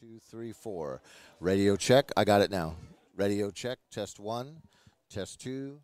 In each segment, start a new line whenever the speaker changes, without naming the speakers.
two, three, four. Radio check. I got it now. Radio check. Test one. Test two.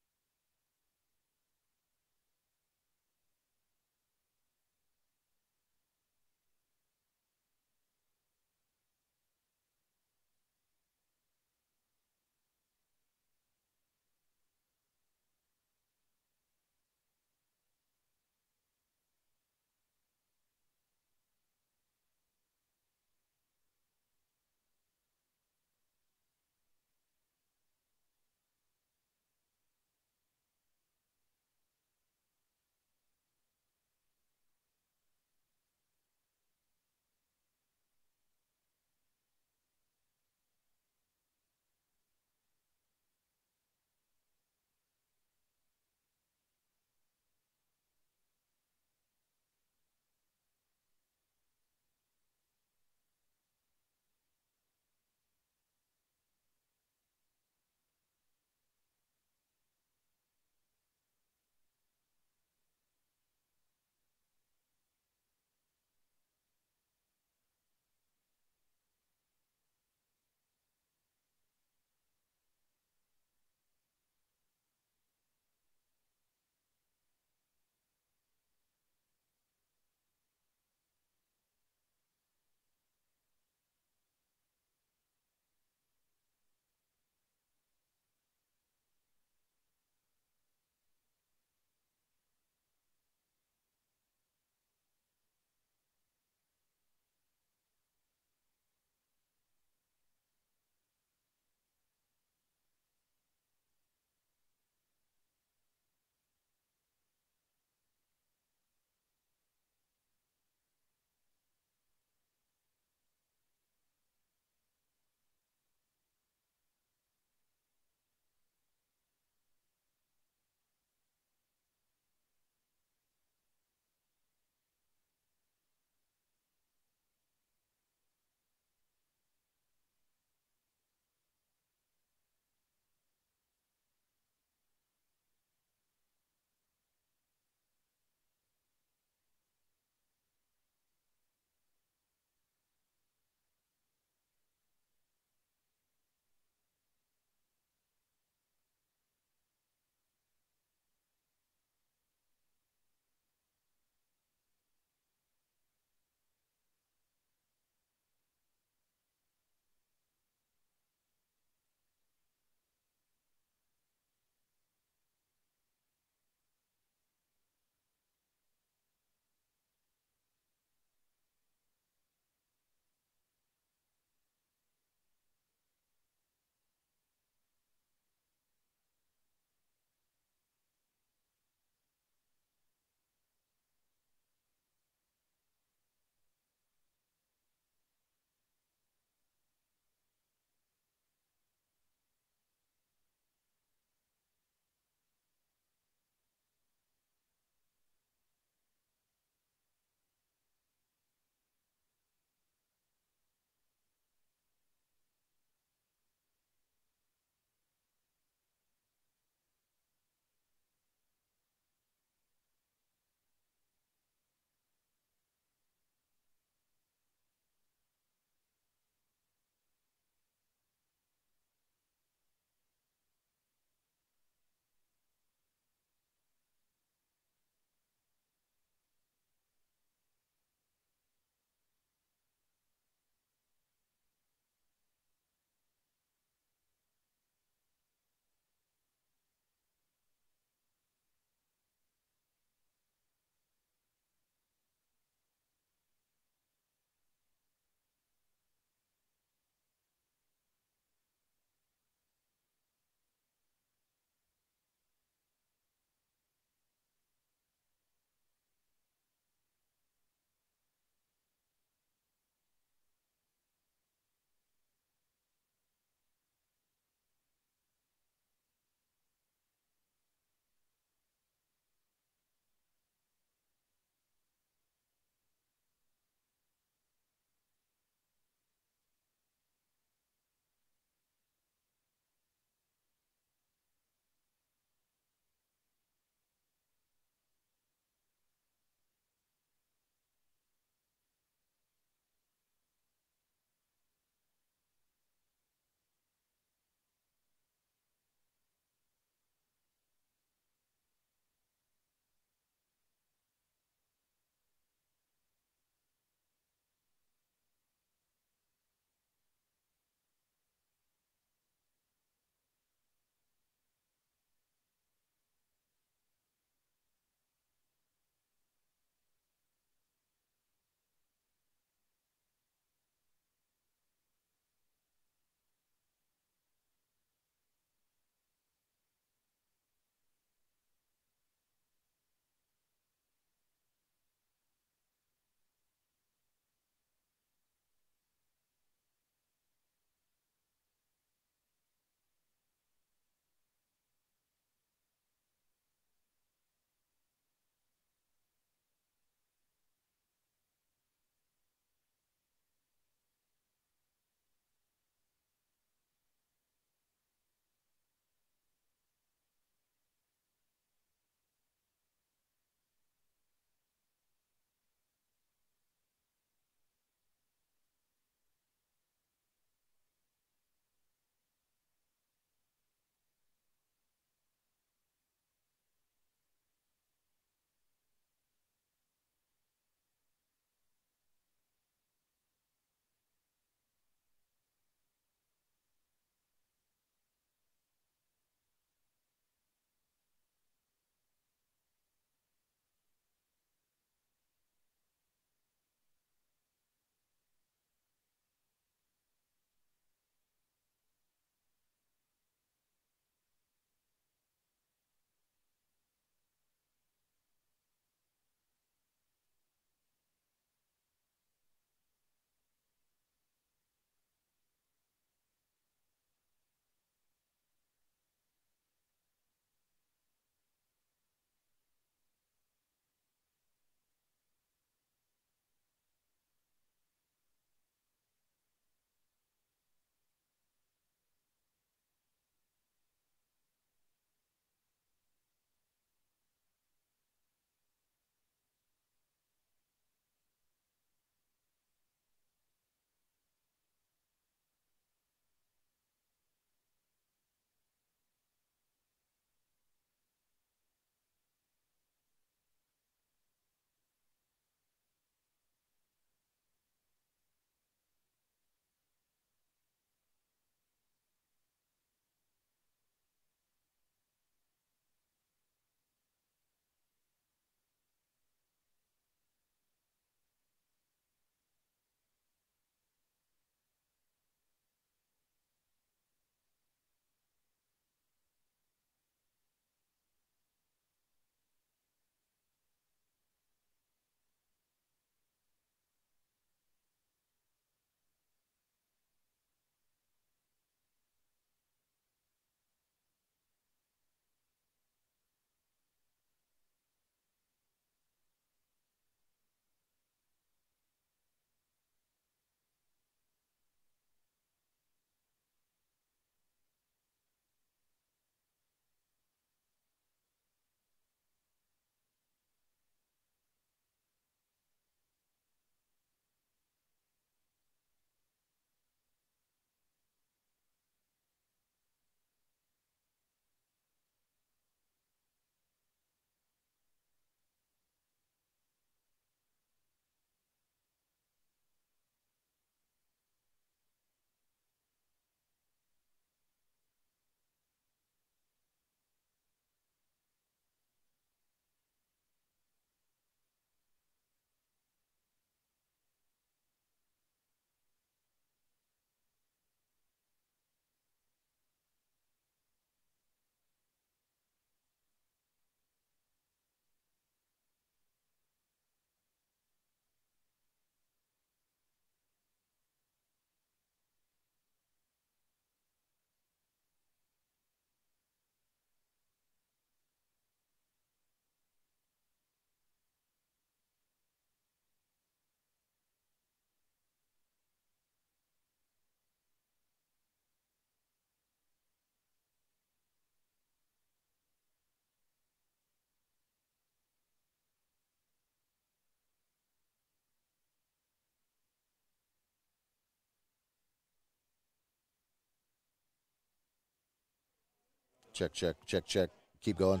Check, check, check, check. Keep going.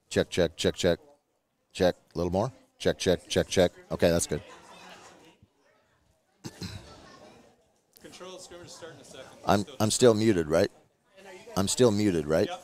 Check, check, check, check. Check. A little more. Check, check, check, check. Okay, that's good.
Control scrimmage start in a second.
I'm still muted, right? I'm still muted, right?
Yep.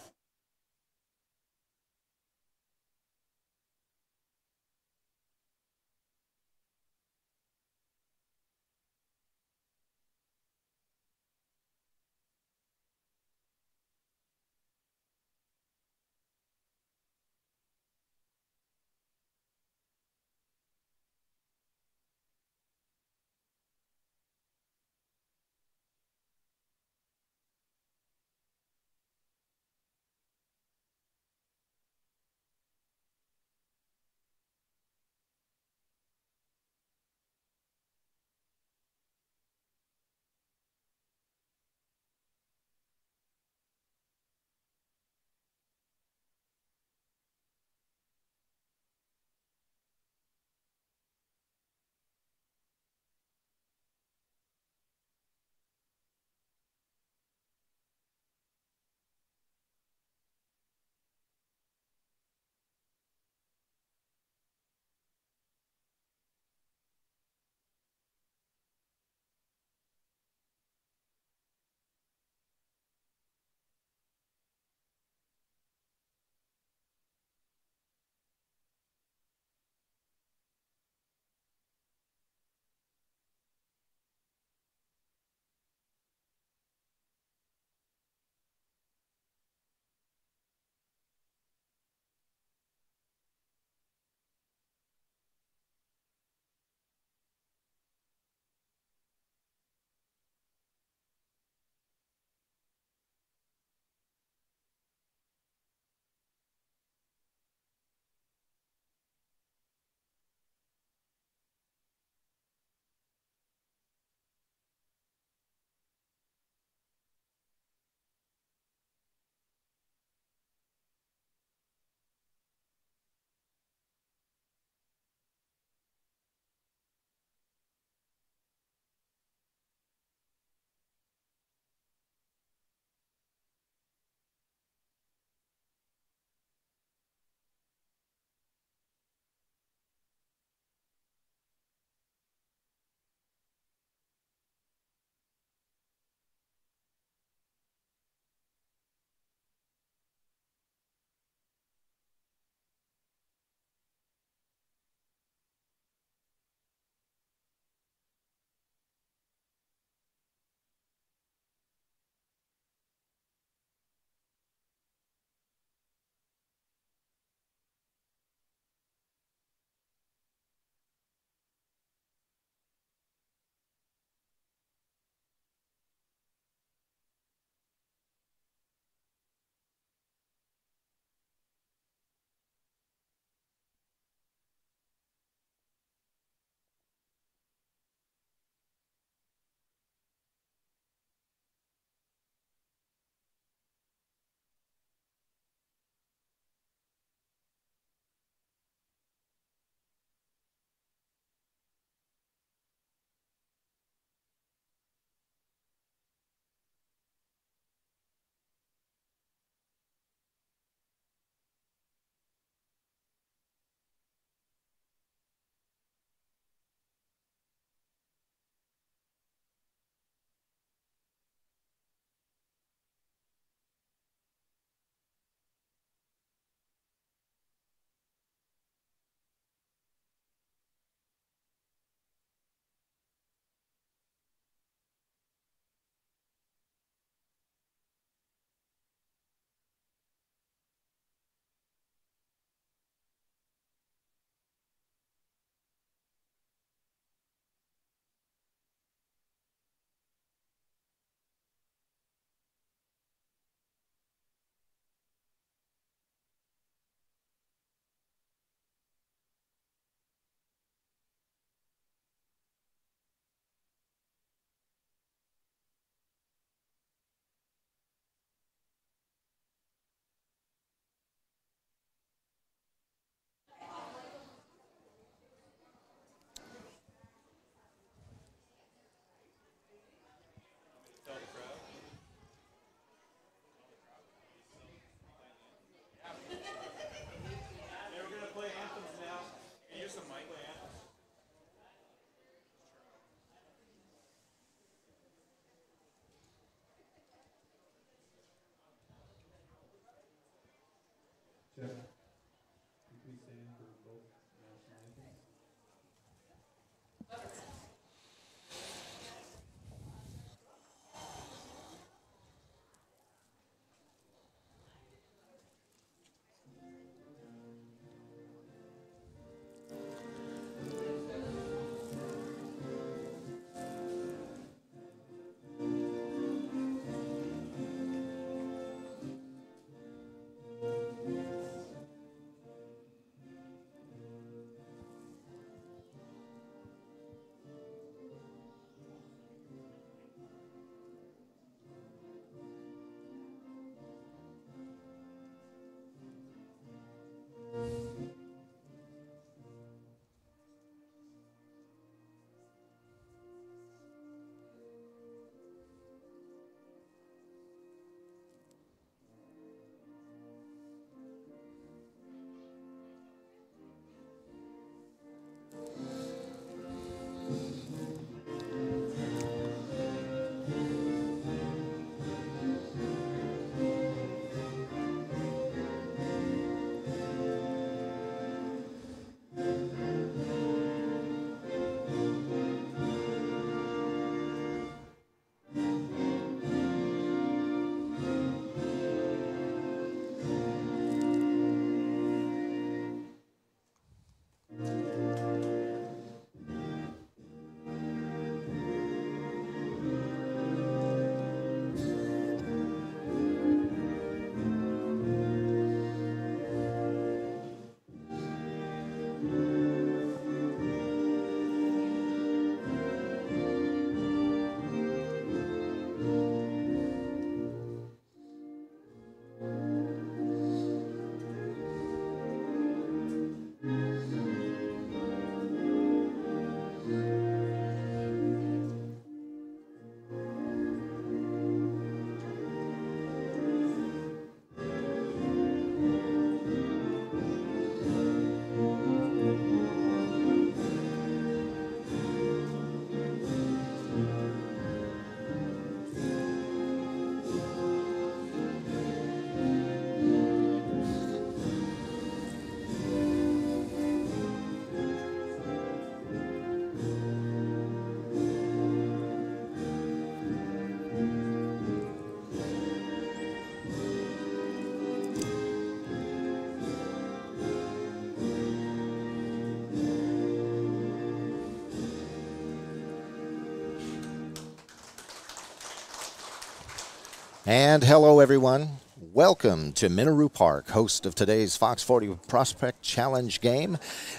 And hello, everyone. Welcome to Minoru Park, host of today's Fox 40 Prospect Challenge game.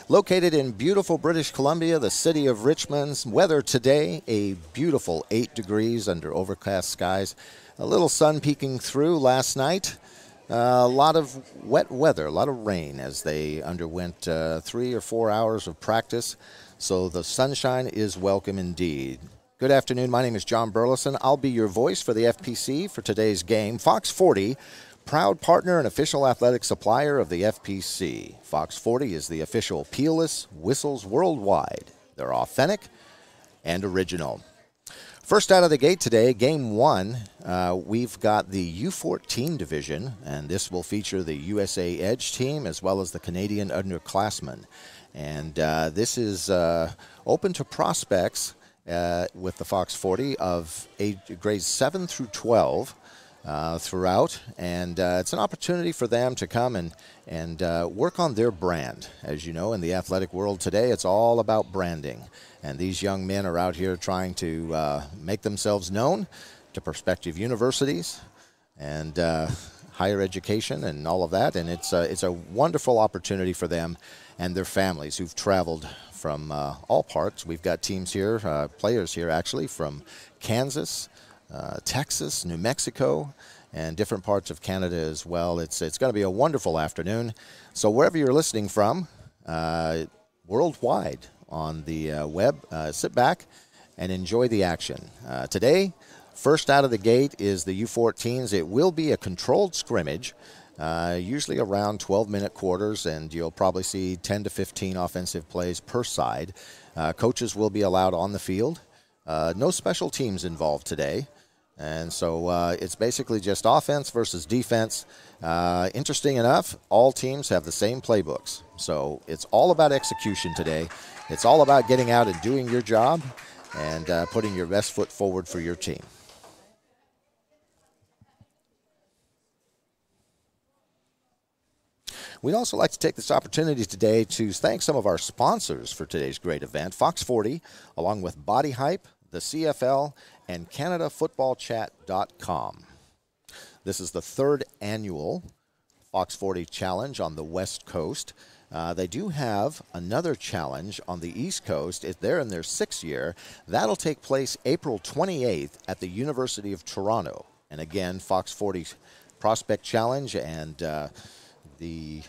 Located in beautiful British Columbia, the city of Richmond's weather today, a beautiful 8 degrees under overcast skies. A little sun peeking through last night. A lot of wet weather, a lot of rain as they underwent 3 or 4 hours of practice. So the sunshine is welcome indeed. Good afternoon. My name is John Burleson. I'll be your voice for the FPC for today's game. Fox 40, proud partner and official athletic supplier of the FPC. Fox 40 is the official peelless whistles worldwide. They're authentic and original. First out of the gate today, game 1, we've got the U14 division, and this will feature the USA Edge team as well as the Canadian Underclassmen. And this is open to prospects with the Fox 40 of grades 7 through 12 throughout, and it's an opportunity for them to come and work on their brand. As you know, in the athletic world today, it's all about branding, and these young men are out here trying to make themselves known to prospective universities and higher education and all of that, and it's a wonderful opportunity for them and their families who've traveled from all parts. We've got teams here, players here actually, from Kansas, Texas, New Mexico, and different parts of Canada as well. It's going to be a wonderful afternoon. So wherever you're listening from, worldwide on the web, sit back and enjoy the action. Today, first out of the gate is the U14s. It will be a controlled scrimmage. Usually around 12-minute quarters, and you'll probably see 10 to 15 offensive plays per side. Coaches will be allowed on the field. No special teams involved today, and so it's basically just offense versus defense. Interesting enough, all teams have the same playbooks, so it's all about execution today. It's all about getting out and doing your job and putting your best foot forward for your team. We'd also like to take this opportunity today to thank some of our sponsors for today's great event, Fox 40, along with Body Hype, the CFL, and CanadaFootballChat.com. This is the 3rd annual Fox 40 Challenge on the West Coast. They do have another challenge on the East Coast. They're in their 6th year. That'll take place April 28th at the University of Toronto. And again, Fox 40 Prospect Challenge and the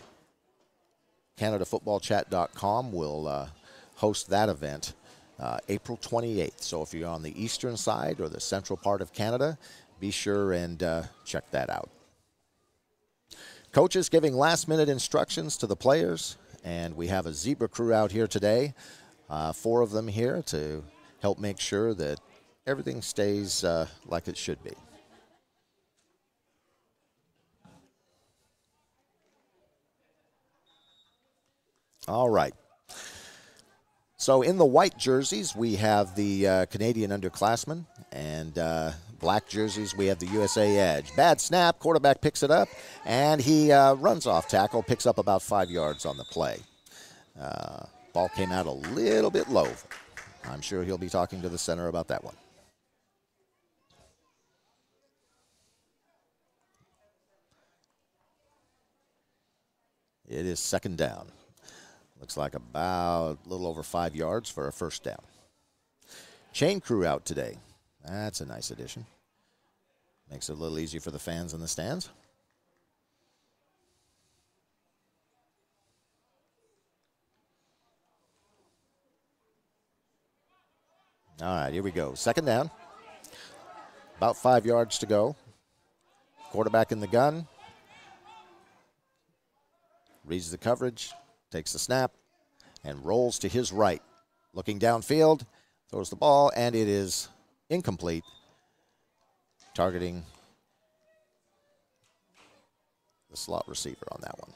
CanadaFootballChat.com will host that event April 28th. So if you're on the eastern side or the central part of Canada, be sure and check that out. Coaches giving last-minute instructions to the players, and we have a zebra crew out here today, 4 of them here to help make sure that everything stays like it should be. All right. So in the white jerseys, we have the Canadian Underclassmen, and black jerseys, we have the USA Edge. Bad snap, quarterback picks it up, and he runs off tackle, picks up about 5 yards on the play. Ball came out a little bit low. I'm sure he'll be talking to the center about that one. It is 2nd down. Looks like about a little over 5 yards for a 1st down. Chain crew out today. That's a nice addition. Makes it a little easier for the fans in the stands. All right, here we go. 2nd down. About 5 yards to go. Quarterback in the gun. Reads the coverage. Takes the snap and rolls to his right. Looking downfield, throws the ball, and it is incomplete. Targeting the slot receiver on that one.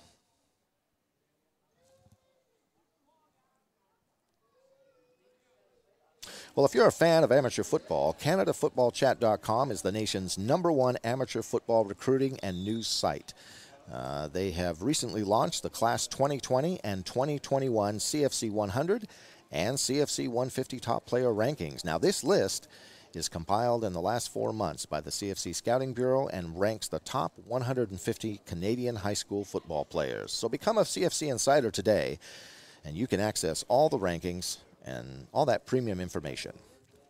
Well, if you're a fan of amateur football, CanadaFootballChat.com is the nation's #1 amateur football recruiting and news site. They have recently launched the Class 2020 and 2021 CFC 100 and CFC 150 top player rankings. Now, this list is compiled in the last 4 months by the CFC Scouting Bureau and ranks the top 150 Canadian high school football players. So become a CFC Insider today, and you can access all the rankings and all that premium information.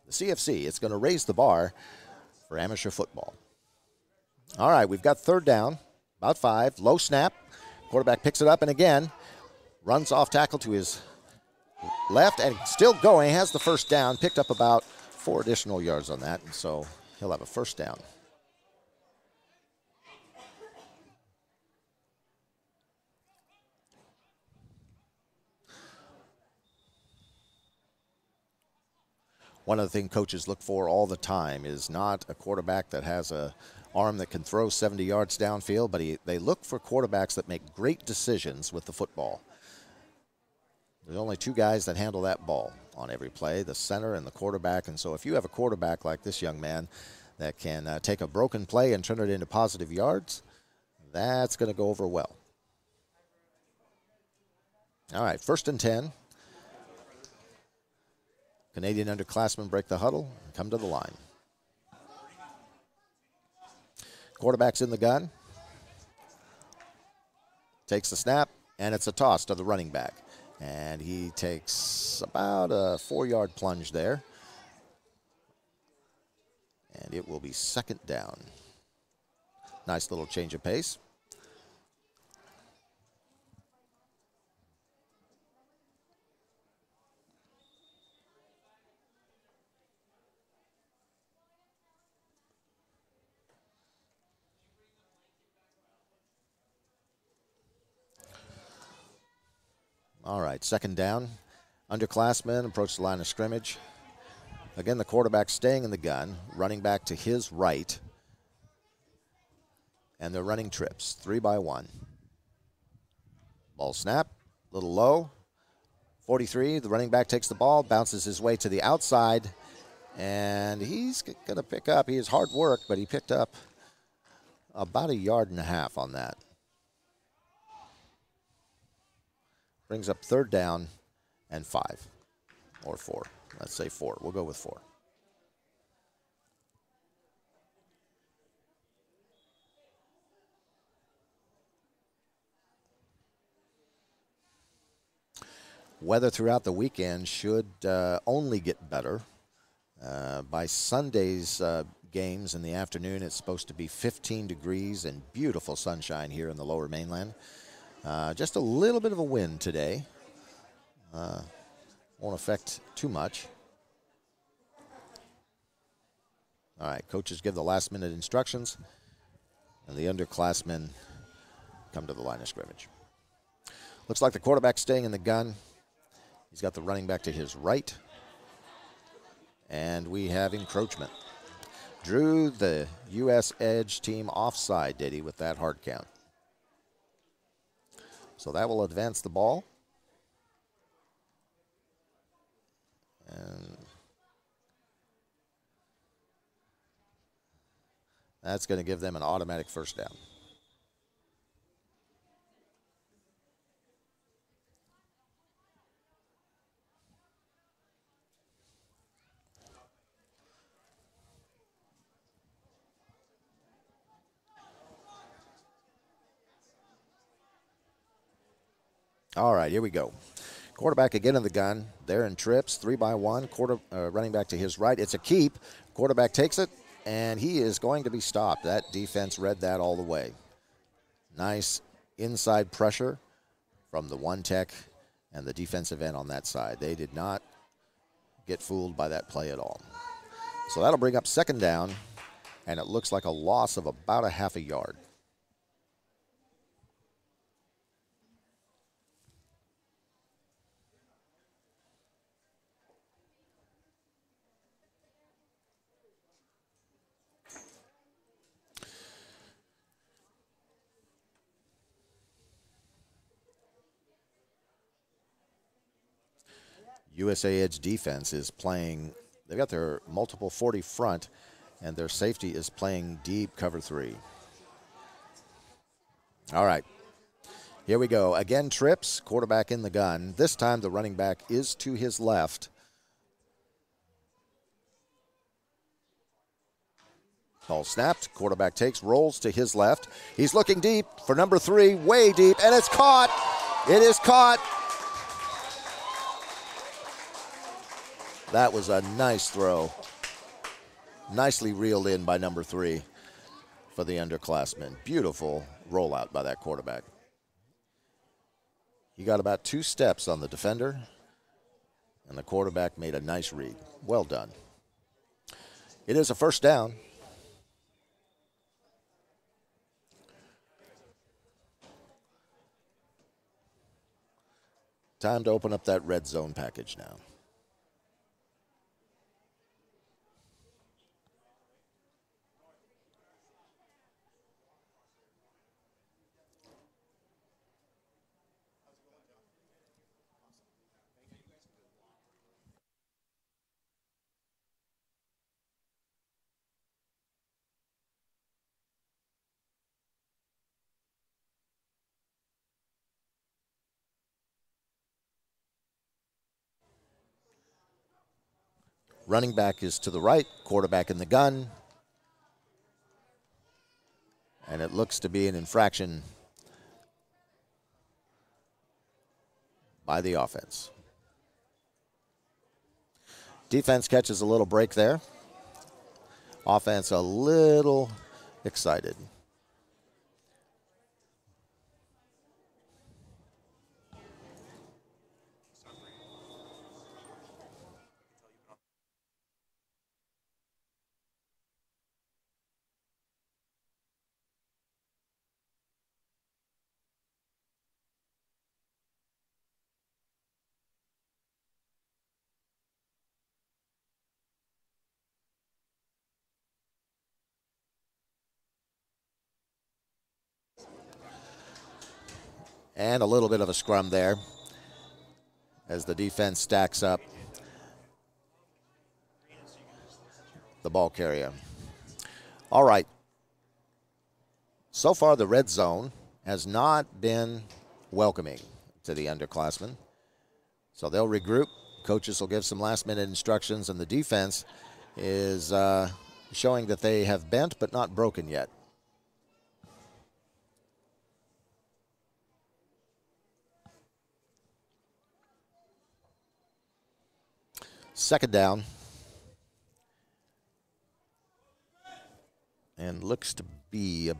The CFC, it's going to raise the bar for amateur football. All right, we've got third down, about 5, low snap. Quarterback picks it up and again runs off tackle to his left and still going, has the first down, picked up about 4 additional yards on that, and so he'll have a first down. One of the things coaches look for all the time is not a quarterback that has a arm that can throw 70 yards downfield, but they look for quarterbacks that make great decisions with the football. There's only 2 guys that handle that ball on every play, the center and the quarterback. And so if you have a quarterback like this young man that can take a broken play and turn it into positive yards, that's going to go over well. All right, 1st and 10. Canadian underclassmen break the huddle and come to the line. Quarterback's in the gun. Takes the snap, and it's a toss to the running back. And he takes about a 4-yard plunge there. And it will be 2nd down. Nice little change of pace. All right, 2nd down. Underclassmen approach the line of scrimmage. Again, the quarterback staying in the gun, running back to his right. And they're running trips, 3 by 1. Ball snap, a little low. 43, the running back takes the ball, bounces his way to the outside, and he's going to pick up. He is hard work, but he picked up about 1.5 yards on that. Brings up 3rd down and 5, or 4. Let's say 4. We'll go with 4. Weather throughout the weekend should only get better. By Sunday's games in the afternoon, it's supposed to be 15 degrees and beautiful sunshine here in the lower mainland. Just a little bit of a wind today. Won't affect too much. All right, coaches give the last-minute instructions, and the underclassmen come to the line of scrimmage. Looks like the quarterback's staying in the gun. He's got the running back to his right, and we have encroachment. Drew the U.S. Edge team offside, did he, with that hard count. So that will advance the ball. And that's going to give them an automatic first down. All right, here we go. Quarterback again in the gun. They're in trips, 3 by 1. Running back to his right. It's a keep. Quarterback takes it, and he is going to be stopped. That defense read that all the way. Nice inside pressure from the one tech and the defensive end on that side. They did not get fooled by that play at all. So that'll bring up 2nd down, and it looks like a loss of about 0.5 yard. USA Edge defense is playing, they've got their multiple 40 front, and their safety is playing deep cover 3. All right, here we go. Again, trips, quarterback in the gun. This time the running back is to his left. Ball snapped. Quarterback takes, rolls to his left. He's looking deep for number 3, way deep, and it's caught. It is caught. That was a nice throw. Nicely reeled in by number 3 for the underclassmen. Beautiful rollout by that quarterback. He got about 2 steps on the defender, and the quarterback made a nice read. Well done. It is a first down. Time to open up that red zone package now. Running back is to the right, quarterback in the gun. And it looks to be an infraction by the offense. Defense catches a little break there. Offense a little excited. And a little bit of a scrum there as the defense stacks up the ball carrier. All right. So far, the red zone has not been welcoming to the underclassmen. So they'll regroup. Coaches will give some last-minute instructions, and the defense is showing that they have bent but not broken yet. Second down. And looks to be, I'm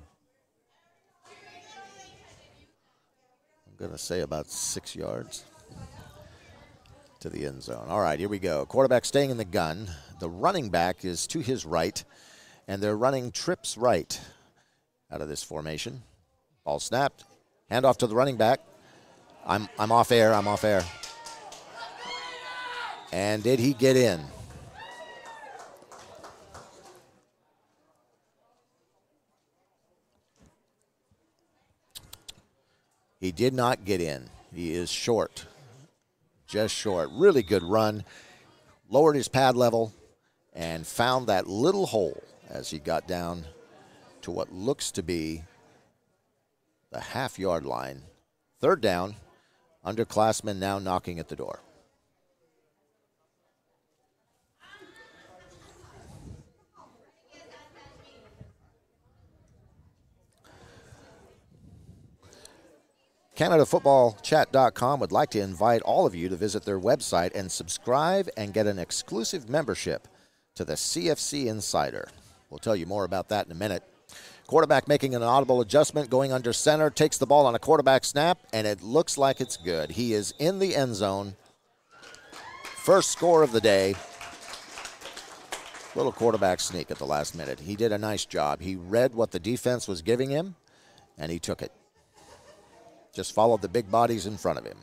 going to say about 6 yards to the end zone. All right, here we go. Quarterback staying in the gun. The running back is to his right, and they're running trips right out of this formation. Ball snapped. Handoff to the running back. I'm off air. I'm off air. And did he get in? He did not get in. He is short, just short. Really good run. Lowered his pad level and found that little hole as he got down to what looks to be the half-yard line. Third down, underclassmen now knocking at the door. CanadaFootballChat.com would like to invite all of you to visit their website and subscribe and get an exclusive membership to the CFC Insider. We'll tell you more about that in a minute. Quarterback making an audible adjustment, going under center, takes the ball on a quarterback snap, and it looks like it's good. He is in the end zone. First score of the day. Little quarterback sneak at the last minute. He did a nice job. He read what the defense was giving him, and he took it. Just followed the big bodies in front of him.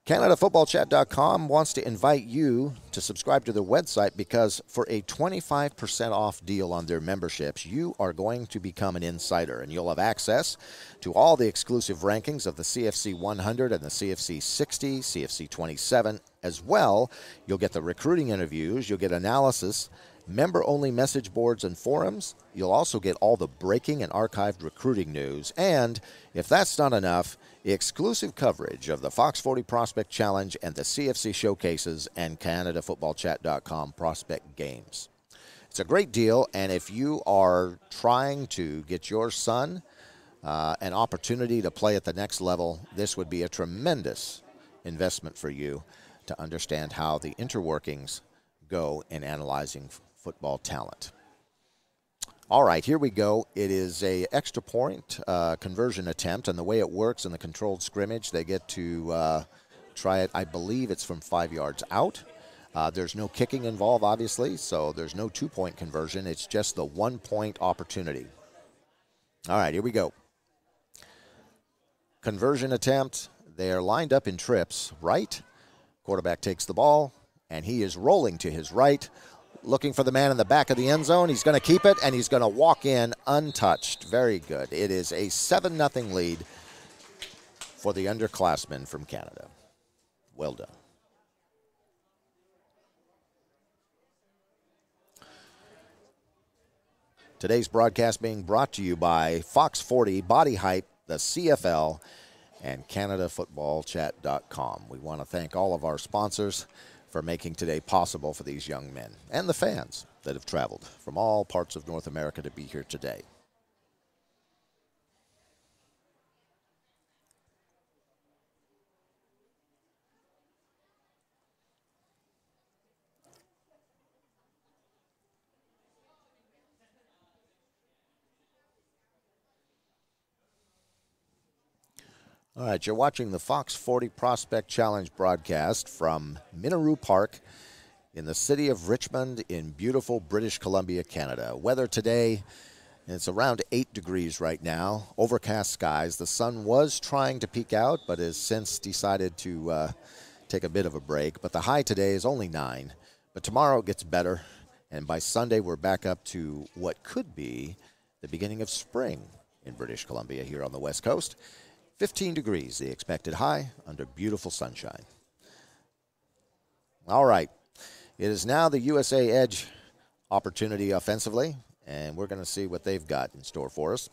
CanadaFootballChat.com wants to invite you to subscribe to their website because for a 25% off deal on their memberships, you are going to become an insider, and you'll have access to all the exclusive rankings of the CFC 100 and the CFC 60, CFC 27. As well, you'll get the recruiting interviews, you'll get analysis, member-only message boards and forums. You'll also get all the breaking and archived recruiting news. And if that's not enough, exclusive coverage of the Fox 40 Prospect Challenge and the CFC Showcases and CanadaFootballChat.com prospect games. It's a great deal, and if you are trying to get your son an opportunity to play at the next level, this would be a tremendous investment for you to understand how the interworkings go in analyzing football talent. All right, here we go. It is a extra point conversion attempt, and the way it works in the controlled scrimmage, they get to try it. I believe it's from 5 yards out. There's no kicking involved, obviously, so there's no 2-point conversion. It's just the 1-point opportunity. All right, here we go. Conversion attempt. They are lined up in trips, right? Quarterback takes the ball, and he is rolling to his right, looking for the man in the back of the end zone. He's going to keep it, and he's going to walk in untouched. Very good. It is a 7-0 lead for the underclassmen from Canada. Well done. Today's broadcast being brought to you by Fox 40, Body Hype, the CFL, and CanadaFootballChat.com. We want to thank all of our sponsors for making today possible for these young men and the fans that have traveled from all parts of North America to be here today. All right, you're watching the Fox 40 Prospect Challenge broadcast from Minaru Park in the city of Richmond in beautiful British Columbia, Canada. Weather today, it's around 8 degrees right now, overcast skies. The sun was trying to peek out, but has since decided to take a bit of a break. But the high today is only 9. But tomorrow it gets better, and by Sunday we're back up to what could be the beginning of spring in British Columbia here on the West Coast. 15 degrees, the expected high, under beautiful sunshine. All right. It is now the USA Edge opportunity offensively, and we're going to see what they've got in store for us.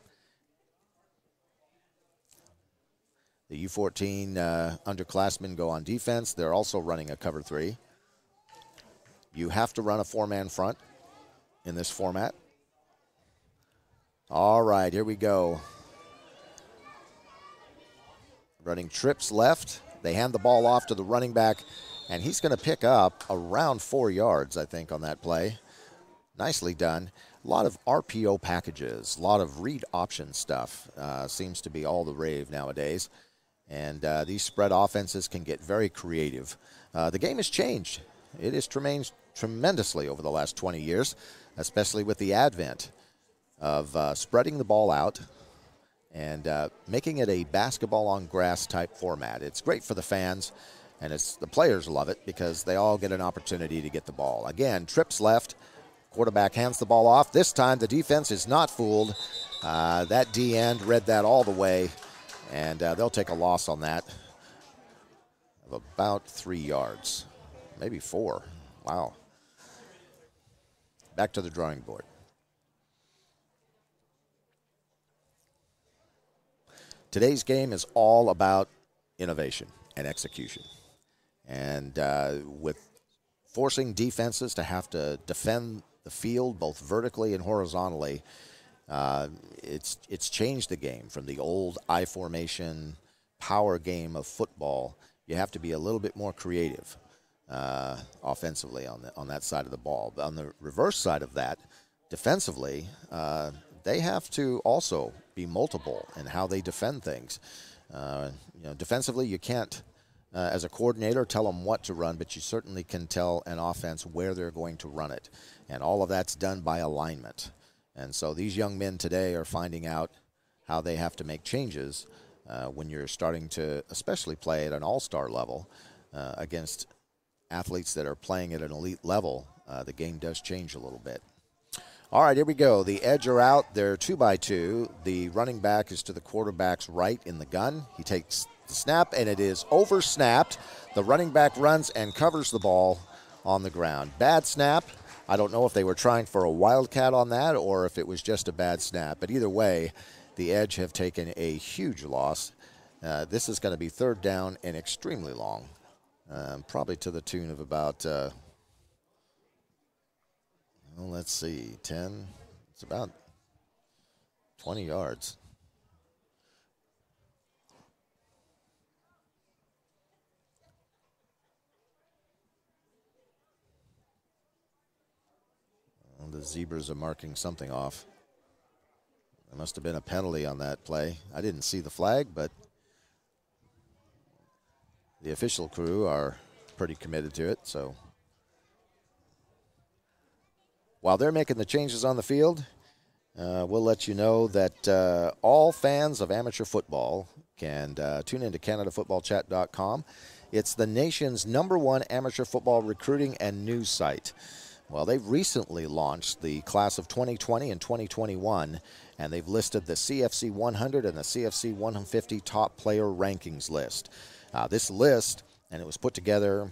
The U14 underclassmen go on defense. They're also running a cover 3. You have to run a 4-man front in this format. All right, here we go. Running trips left. They hand the ball off to the running back, and he's going to pick up around 4 yards, I think, on that play. Nicely done. A lot of RPO packages, a lot of read option stuff seems to be all the rave nowadays. And these spread offenses can get very creative. The game has changed. It has changed tremendously over the last 20 years, especially with the advent of spreading the ball out and making it a basketball on grass type format. It's great for the fans, and the players love it because they all get an opportunity to get the ball. Again, trips left, quarterback hands the ball off. This time the defense is not fooled. That D end read that all the way, and they'll take a loss on that of about 3 yards, maybe 4. Wow. Back to the drawing board. Today's game is all about innovation and execution. And with forcing defenses to have to defend the field both vertically and horizontally, it's changed the game from the old I formation power game of football. You have to be a little bit more creative offensively on that side of the ball. But on the reverse side of that, defensively, they have to also be multiple in how they defend things. Defensively, you can't, as a coordinator, tell them what to run, but you certainly can tell an offense where they're going to run it. And all of that's done by alignment. And so these young men today are finding out how they have to make changes when you're starting to especially play at an all-star level against athletes that are playing at an elite level. The game does change a little bit. All right, here we go. The edge are out. They're 2-by-2. The running back is to the quarterback's right in the gun. He takes the snap, and it is over-snapped. The running back runs and covers the ball on the ground. Bad snap. I don't know if they were trying for a wildcat on that or if it was just a bad snap. But either way, the Edge have taken a huge loss. This is going to be 3rd down and extremely long, probably to the tune of about Well, let's see, 10. It's about 20 yards. Well, the Zebras are marking something off. There must have been a penalty on that play. I didn't see the flag, but the official crew are pretty committed to it. So while they're making the changes on the field, we'll let you know that all fans of amateur football can tune into CanadaFootballChat.com. It's the nation's #1 amateur football recruiting and news site. Well, they've recently launched the class of 2020 and 2021, and they've listed the CFC 100 and the CFC 150 top player rankings list. This list, and it was put together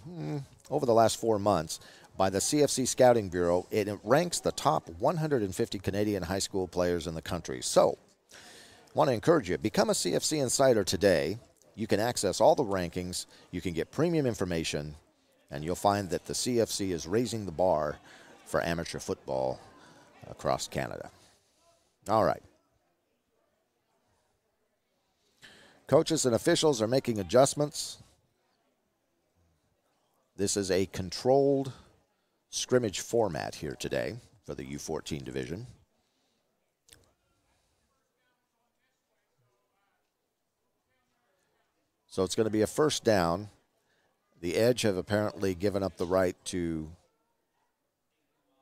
over the last 4 months by the CFC Scouting Bureau, it ranks the top 150 Canadian high school players in the country. So, I want to encourage you, become a CFC Insider today. You can access all the rankings, you can get premium information, and you'll find that the CFC is raising the bar for amateur football across Canada. All right. Coaches and officials are making adjustments. This is a controlled scrimmage format here today for the U14 division. So it's going to be a first down. The Edge have apparently given up the right to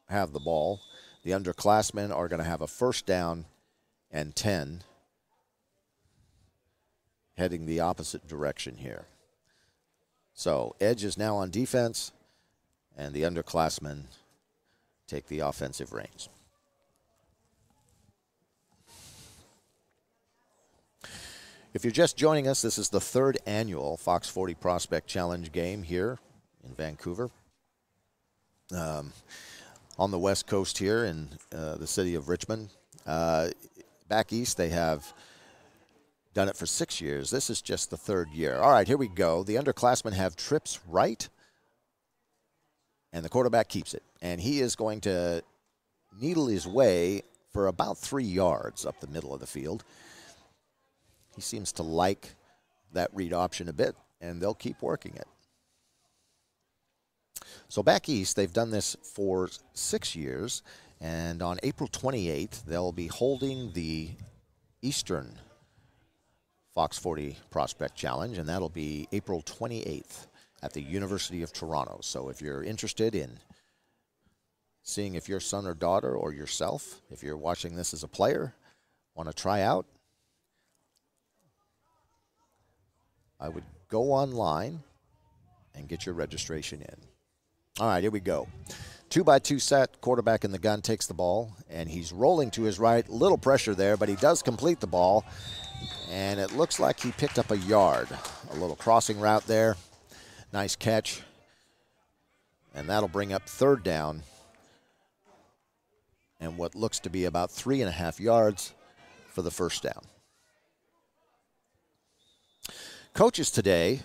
have the ball. The underclassmen are going to have a first down and 10, heading the opposite direction here. So Edge is now on defense, and the underclassmen take the offensive reins. If you're just joining us, this is the 3rd annual Fox 40 Prospect Challenge game here in Vancouver. On the west coast here in the city of Richmond. Back east, they have done it for 6 years. This is just the 3rd year. All right, here we go. The underclassmen have trips right, and the quarterback keeps it. And he is going to needle his way for about 3 yards up the middle of the field. He seems to like that read option a bit, and they'll keep working it. So back east, they've done this for 6 years, and on April 28th, they'll be holding the Eastern Fox 40 Prospect Challenge, and that'll be April 28th at the University of Toronto. So if you're interested in seeing if your son or daughter or yourself, if you're watching this as a player, want to try out, I would go online and get your registration in. All right, here we go. 2-by-2 set, quarterback in the gun takes the ball, and he's rolling to his right. Little pressure there, but he does complete the ball, and it looks like he picked up a yard. A little crossing route there. Nice catch. And that'll bring up 3rd down, and what looks to be about 3.5 yards for the first down. Coaches today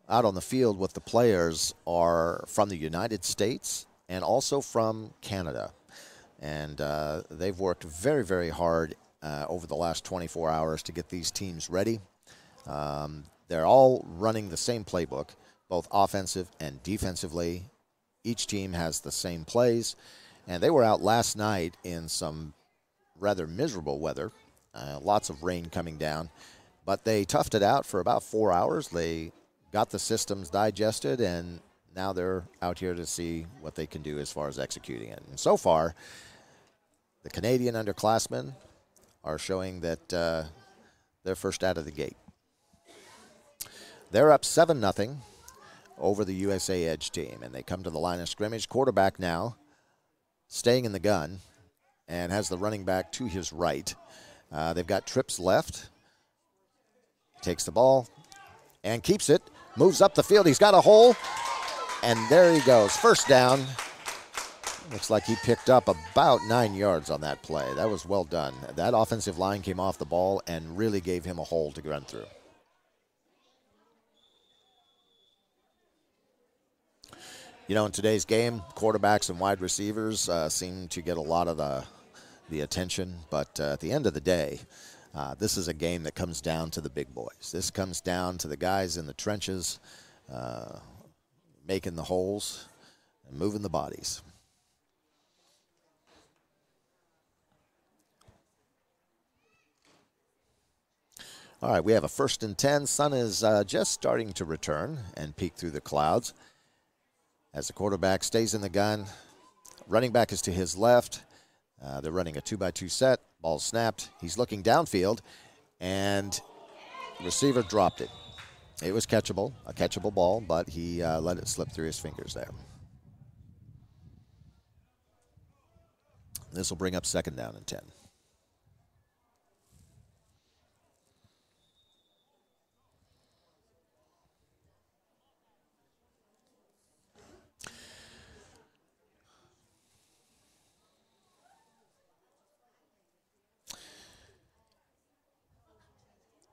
out on the field with the players are from the United States and also from Canada. And they've worked very, very hard over the last 24 hours to get these teams ready. They're all running the same playbook, both offensive and defensively. Each team has the same plays. And they were out last night in some rather miserable weather, lots of rain coming down. But they toughed it out for about 4 hours. They got the systems digested, and now they're out here to see what they can do as far as executing it. And so far, the Canadian underclassmen are showing that they're first out of the gate. They're up 7-0 over the USA Edge team, and they come to the line of scrimmage. Quarterback now staying in the gun and has the running back to his right. They've got trips left. Takes the ball and keeps it. Moves up the field. He's got a hole. And there he goes. First down. Looks like he picked up about 9 yards on that play. That was well done. That offensive line came off the ball and really gave him a hole to run through. You know, in today's game, quarterbacks and wide receivers seem to get a lot of the attention, but at the end of the day, this is a game that comes down to the big boys. This comes down to the guys in the trenches, making the holes and moving the bodies. All right, we have a 1st and 10. Sun is just starting to return and peek through the clouds as the quarterback stays in the gun. Running back is to his left. They're running a 2-by-2 set. Ball snapped. He's looking downfield, and receiver dropped it. It was catchable, a catchable ball, but he let it slip through his fingers there. This will bring up 2nd down and 10.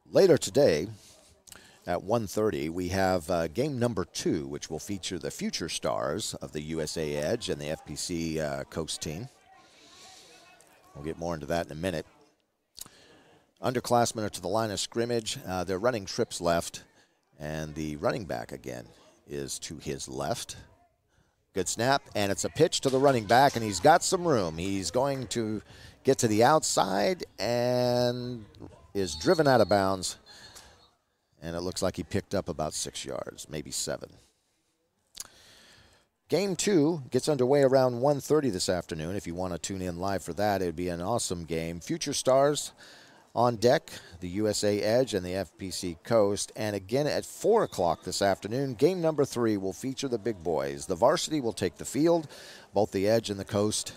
Later today, at 1:30, we have game number 2, which will feature the future stars of the USA Edge and the FPC Coast team. We'll get more into that in a minute. Underclassmen are to the line of scrimmage. They're running trips left, and the running back, again, is to his left. Good snap, and it's a pitch to the running back, and he's got some room. He's going to get to the outside and is driven out of bounds, and it looks like he picked up about 6 yards, maybe 7. Game 2 gets underway around 1:30 this afternoon. If you want to tune in live for that, it would be an awesome game. Future stars on deck, the USA Edge and the FPC Coast. And again at 4 o'clock this afternoon, game number 3 will feature the big boys. The varsity will take the field, both the Edge and the Coast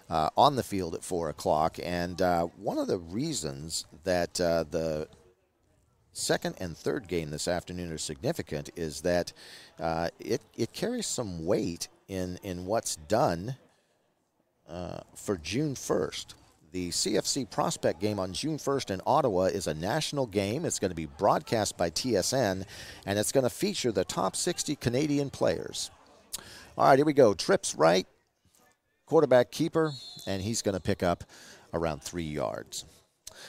on the field at 4 o'clock. And one of the reasons that the 2nd and 3rd game this afternoon are significant is that it carries some weight in what's done for June 1st. The CFC Prospect game on June 1st in Ottawa is a national game. It's going to be broadcast by TSN, and it's going to feature the top 60 Canadian players. All right, here we go. Trips right, quarterback keeper, and he's going to pick up around 3 yards.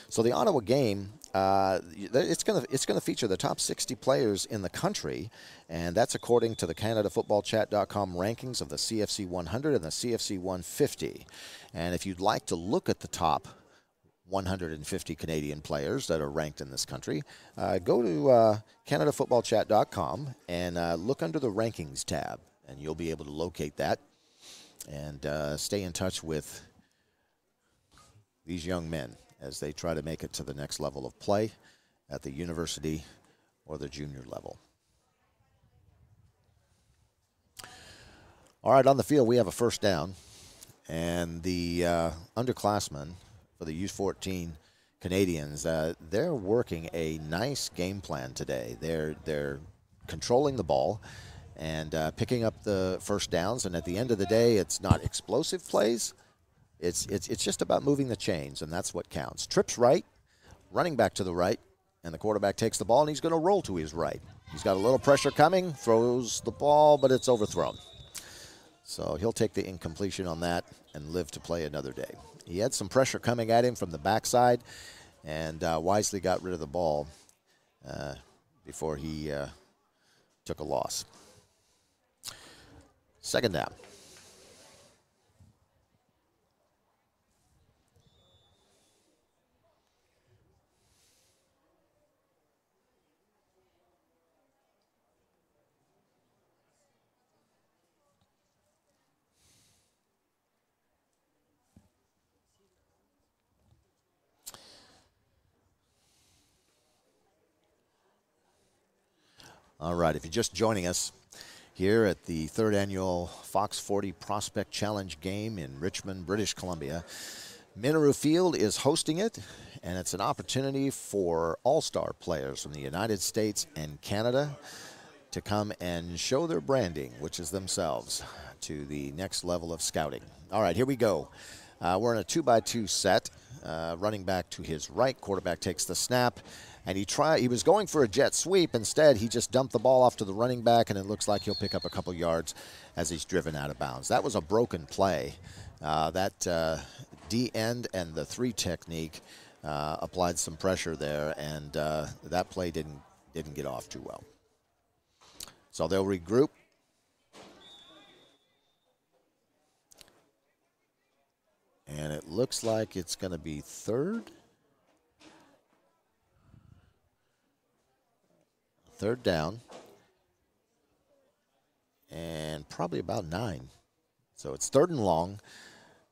So the Ottawa game, it's going to feature the top 60 players in the country, and that's according to the CanadaFootballChat.com rankings of the CFC 100 and the CFC 150. And if you'd like to look at the top 150 Canadian players that are ranked in this country, go to CanadaFootballChat.com and look under the rankings tab, and you'll be able to locate that and stay in touch with these young men as they try to make it to the next level of play at the university or the junior level. All right, on the field, we have a 1st down, and the underclassmen for the U14 Canadians, they're working a nice game plan today. They're controlling the ball and picking up the 1st downs, and at the end of the day, it's not explosive plays. It's just about moving the chains, and that's what counts. Trips right, running back to the right, and the quarterback takes the ball, and he's going to roll to his right. He's got a little pressure coming, throws the ball, but it's overthrown. So he'll take the incompletion on that and live to play another day. He had some pressure coming at him from the backside, and wisely got rid of the ball before he took a loss. 2nd down. All right, if you're just joining us here at the 3rd annual Fox 40 Prospect Challenge game in Richmond, British Columbia, Minoru Field is hosting it, and it's an opportunity for all-star players from the United States and Canada to come and show their branding, which is themselves, to the next level of scouting. All right, here we go. We're in a 2-by-2 set. running back to his right. Quarterback takes the snap, and he was going for a jet sweep. Instead, he just dumped the ball off to the running back, and it looks like he'll pick up a couple yards as he's driven out of bounds. That was a broken play. That D end and the 3 technique applied some pressure there, and that play didn't get off too well. So they'll regroup. And it looks like it's going to be third down, and probably about 9. So it's 3rd and long.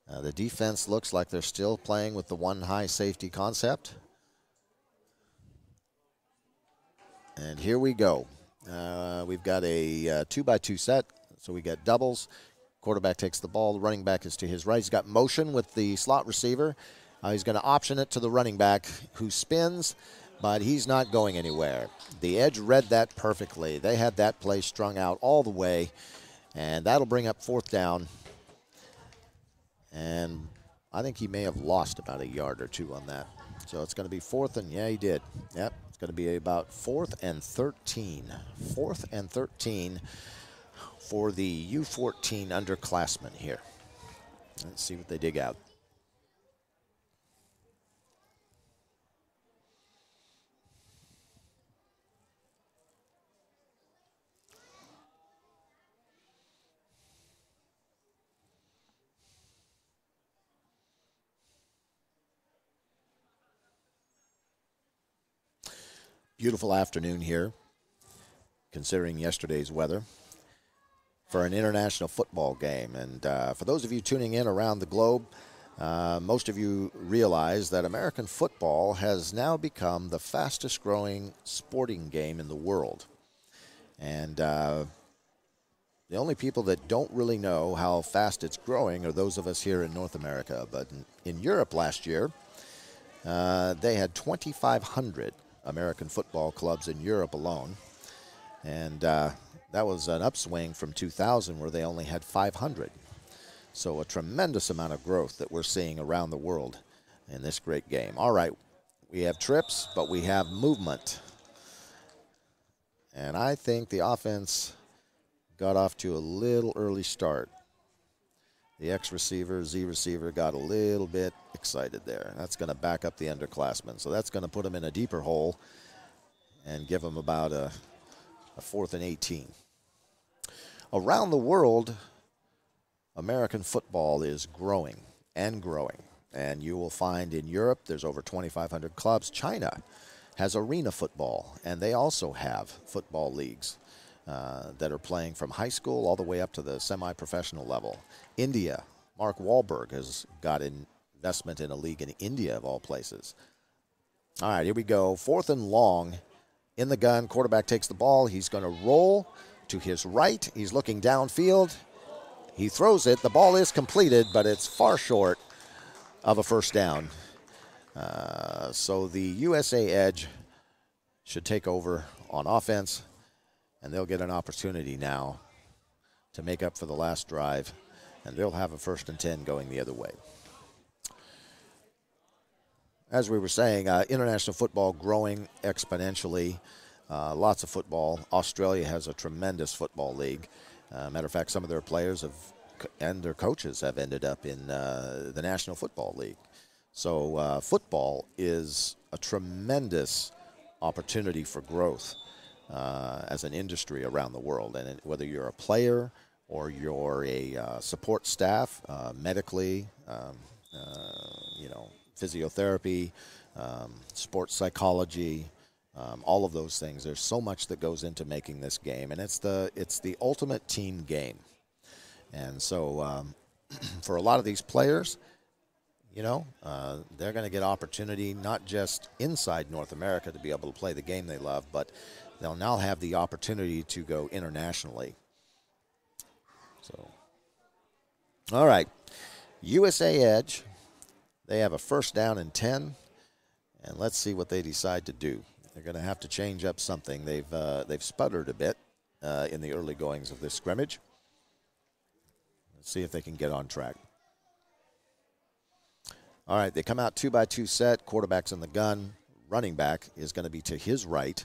The defense looks like they're still playing with the 1 high safety concept. And here we go. We've got a 2-by-2 set, so we got doubles. Quarterback takes the ball. The running back is to his right. He's got motion with the slot receiver. He's going to option it to the running back, who spins, but he's not going anywhere. The edge read that perfectly. They had that play strung out all the way, and that'll bring up 4th down. And I think he may have lost about a yard or 2 on that. So it's going to be 4th, and yeah, he did. Yep, it's going to be about 4th and 13. 4th and 13. For the U14 underclassmen here. Let's see what they dig out. Beautiful afternoon here, considering yesterday's weather, for an international football game. And for those of you tuning in around the globe, most of you realize that American football has now become the fastest growing sporting game in the world. And the only people that don't really know how fast it's growing are those of us here in North America. But in Europe last year, they had 2,500 American football clubs in Europe alone. And that was an upswing from 2000, where they only had 500. So a tremendous amount of growth that we're seeing around the world in this great game. All right, we have trips, but we have movement. And I think the offense got off to a little early start. The X receiver, Z receiver got a little bit excited there. That's going to back up the underclassmen. So that's going to put them in a deeper hole and give them about a 4th and 18. Around the world, American football is growing and growing. And you will find in Europe, there's over 2,500 clubs. China has arena football, and they also have football leagues that are playing from high school all the way up to the semi-professional level. India, Mark Wahlberg has got investment in a league in India, of all places. All right, here we go. 4th and long. In the gun, quarterback takes the ball. He's going to roll to his right. He's looking downfield. He throws it. The ball is completed, but it's far short of a 1st down. So the USA Edge should take over on offense, and they'll get an opportunity now to make up for the last drive, and they'll have a 1st and 10 going the other way. As we were saying, international football growing exponentially. Lots of football. Australia has a tremendous football league. Matter of fact, some of their players and their coaches have ended up in the National Football League. So football is a tremendous opportunity for growth as an industry around the world. And whether you're a player or you're a support staff, medically, physiotherapy, sports psychology, all of those things. There's so much that goes into making this game, and it's the ultimate team game. And so for a lot of these players, they're going to get opportunity not just inside North America to be able to play the game they love, but they'll now have the opportunity to go internationally. So, all right, USA Edge. They have a 1st down and 10, and let's see what they decide to do. They're going to have to change up something. They've sputtered a bit in the early goings of this scrimmage. Let's see if they can get on track. All right, they come out 2-by-2 set. Quarterback's in the gun. Running back is going to be to his right.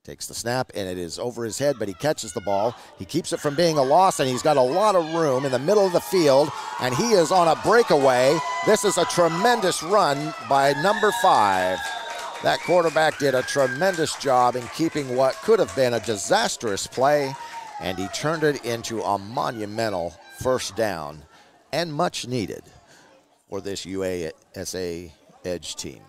Takes the snap, and it is over his head, but he catches the ball. He keeps it from being a loss, and he's got a lot of room in the middle of the field, and he is on a breakaway. This is a tremendous run by number 5. That quarterback did a tremendous job in keeping what could have been a disastrous play, and he turned it into a monumental first down, and much needed for this USA Edge team.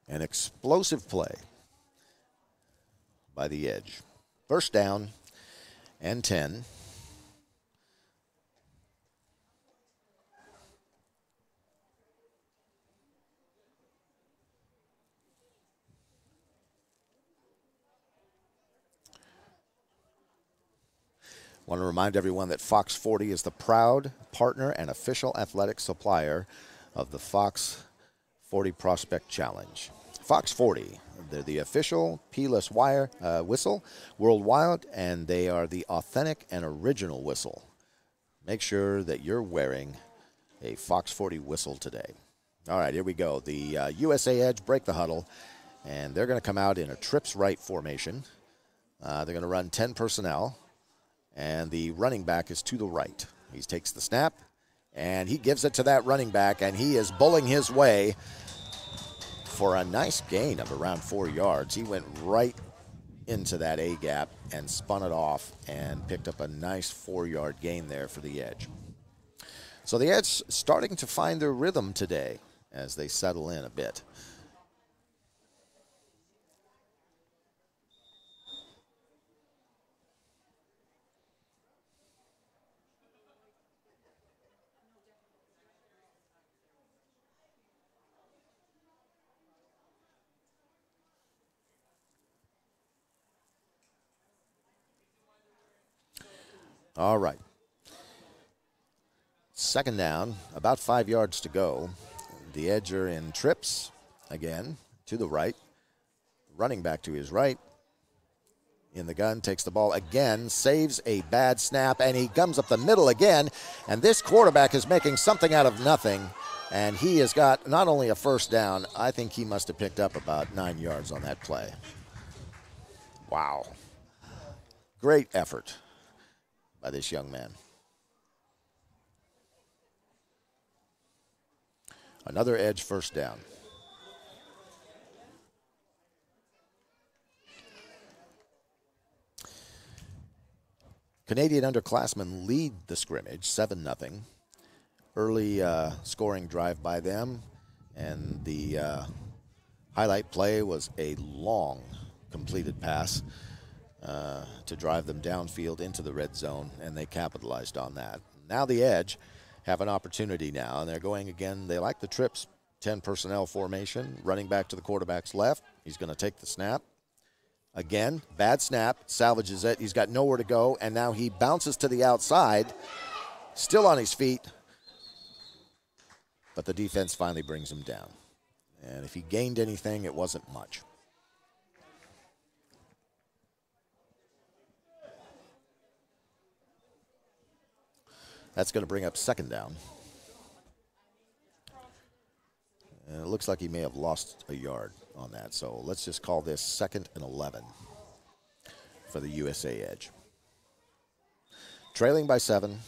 An explosive play by the Edge. First down and 10. I want to remind everyone that Fox 40 is the proud partner and official athletic supplier of the Fox 40 Prospect Challenge. Fox 40, they're the official P-less wire whistle worldwide, and they are the authentic and original whistle. Make sure that you're wearing a Fox 40 whistle today. All right, here we go. The USA Edge break the huddle, and they're going to come out in a trips right formation. They're going to run 10 personnel, and the running back is to the right. He takes the snap, and he gives it to that running back, and he is bulling his way for a nice gain of around 4 yards. He went right into that A-gap and spun it off and picked up a nice 4-yard gain there for the Edge. So the Edge starting to find their rhythm today as they settle in a bit. All right. Second down, about 5 yards to go. The Edge are in trips again to the right. Running back to his right. In the gun, takes the ball again, saves a bad snap, and he comes up the middle again. And this quarterback is making something out of nothing. And he has got not only a first down, I think he must have picked up about 9 yards on that play. Wow. Great effort by this young man. Another Edge first down. Canadian underclassmen lead the scrimmage 7-0. Early scoring drive by them, and the highlight play was a long completed pass to drive them downfield into the red zone, and they capitalized on that. Now the Edge have an opportunity now, and they're going again. They like the trips, 10 personnel formation, running back to the quarterback's left. He's going to take the snap. Again, bad snap, salvages it. He's got nowhere to go, and now he bounces to the outside, still on his feet, but the defense finally brings him down. And if he gained anything, it wasn't much. That's going to bring up second down. And it looks like he may have lost a yard on that. So let's just call this 2nd and 11 for the USA Edge. Trailing by 7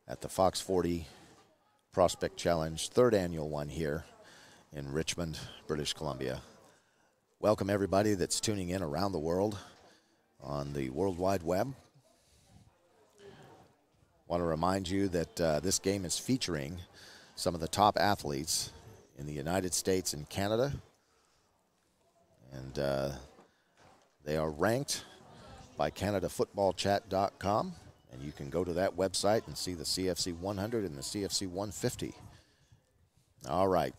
at the Fox 40 Prospect Challenge, 3rd annual one here in Richmond, British Columbia. Welcome everybody that's tuning in around the world on the World Wide Web. Want to remind you that this game is featuring some of the top athletes in the United States and Canada. And they are ranked by CanadaFootballChat.com. And you can go to that website and see the CFC 100 and the CFC 150. All right.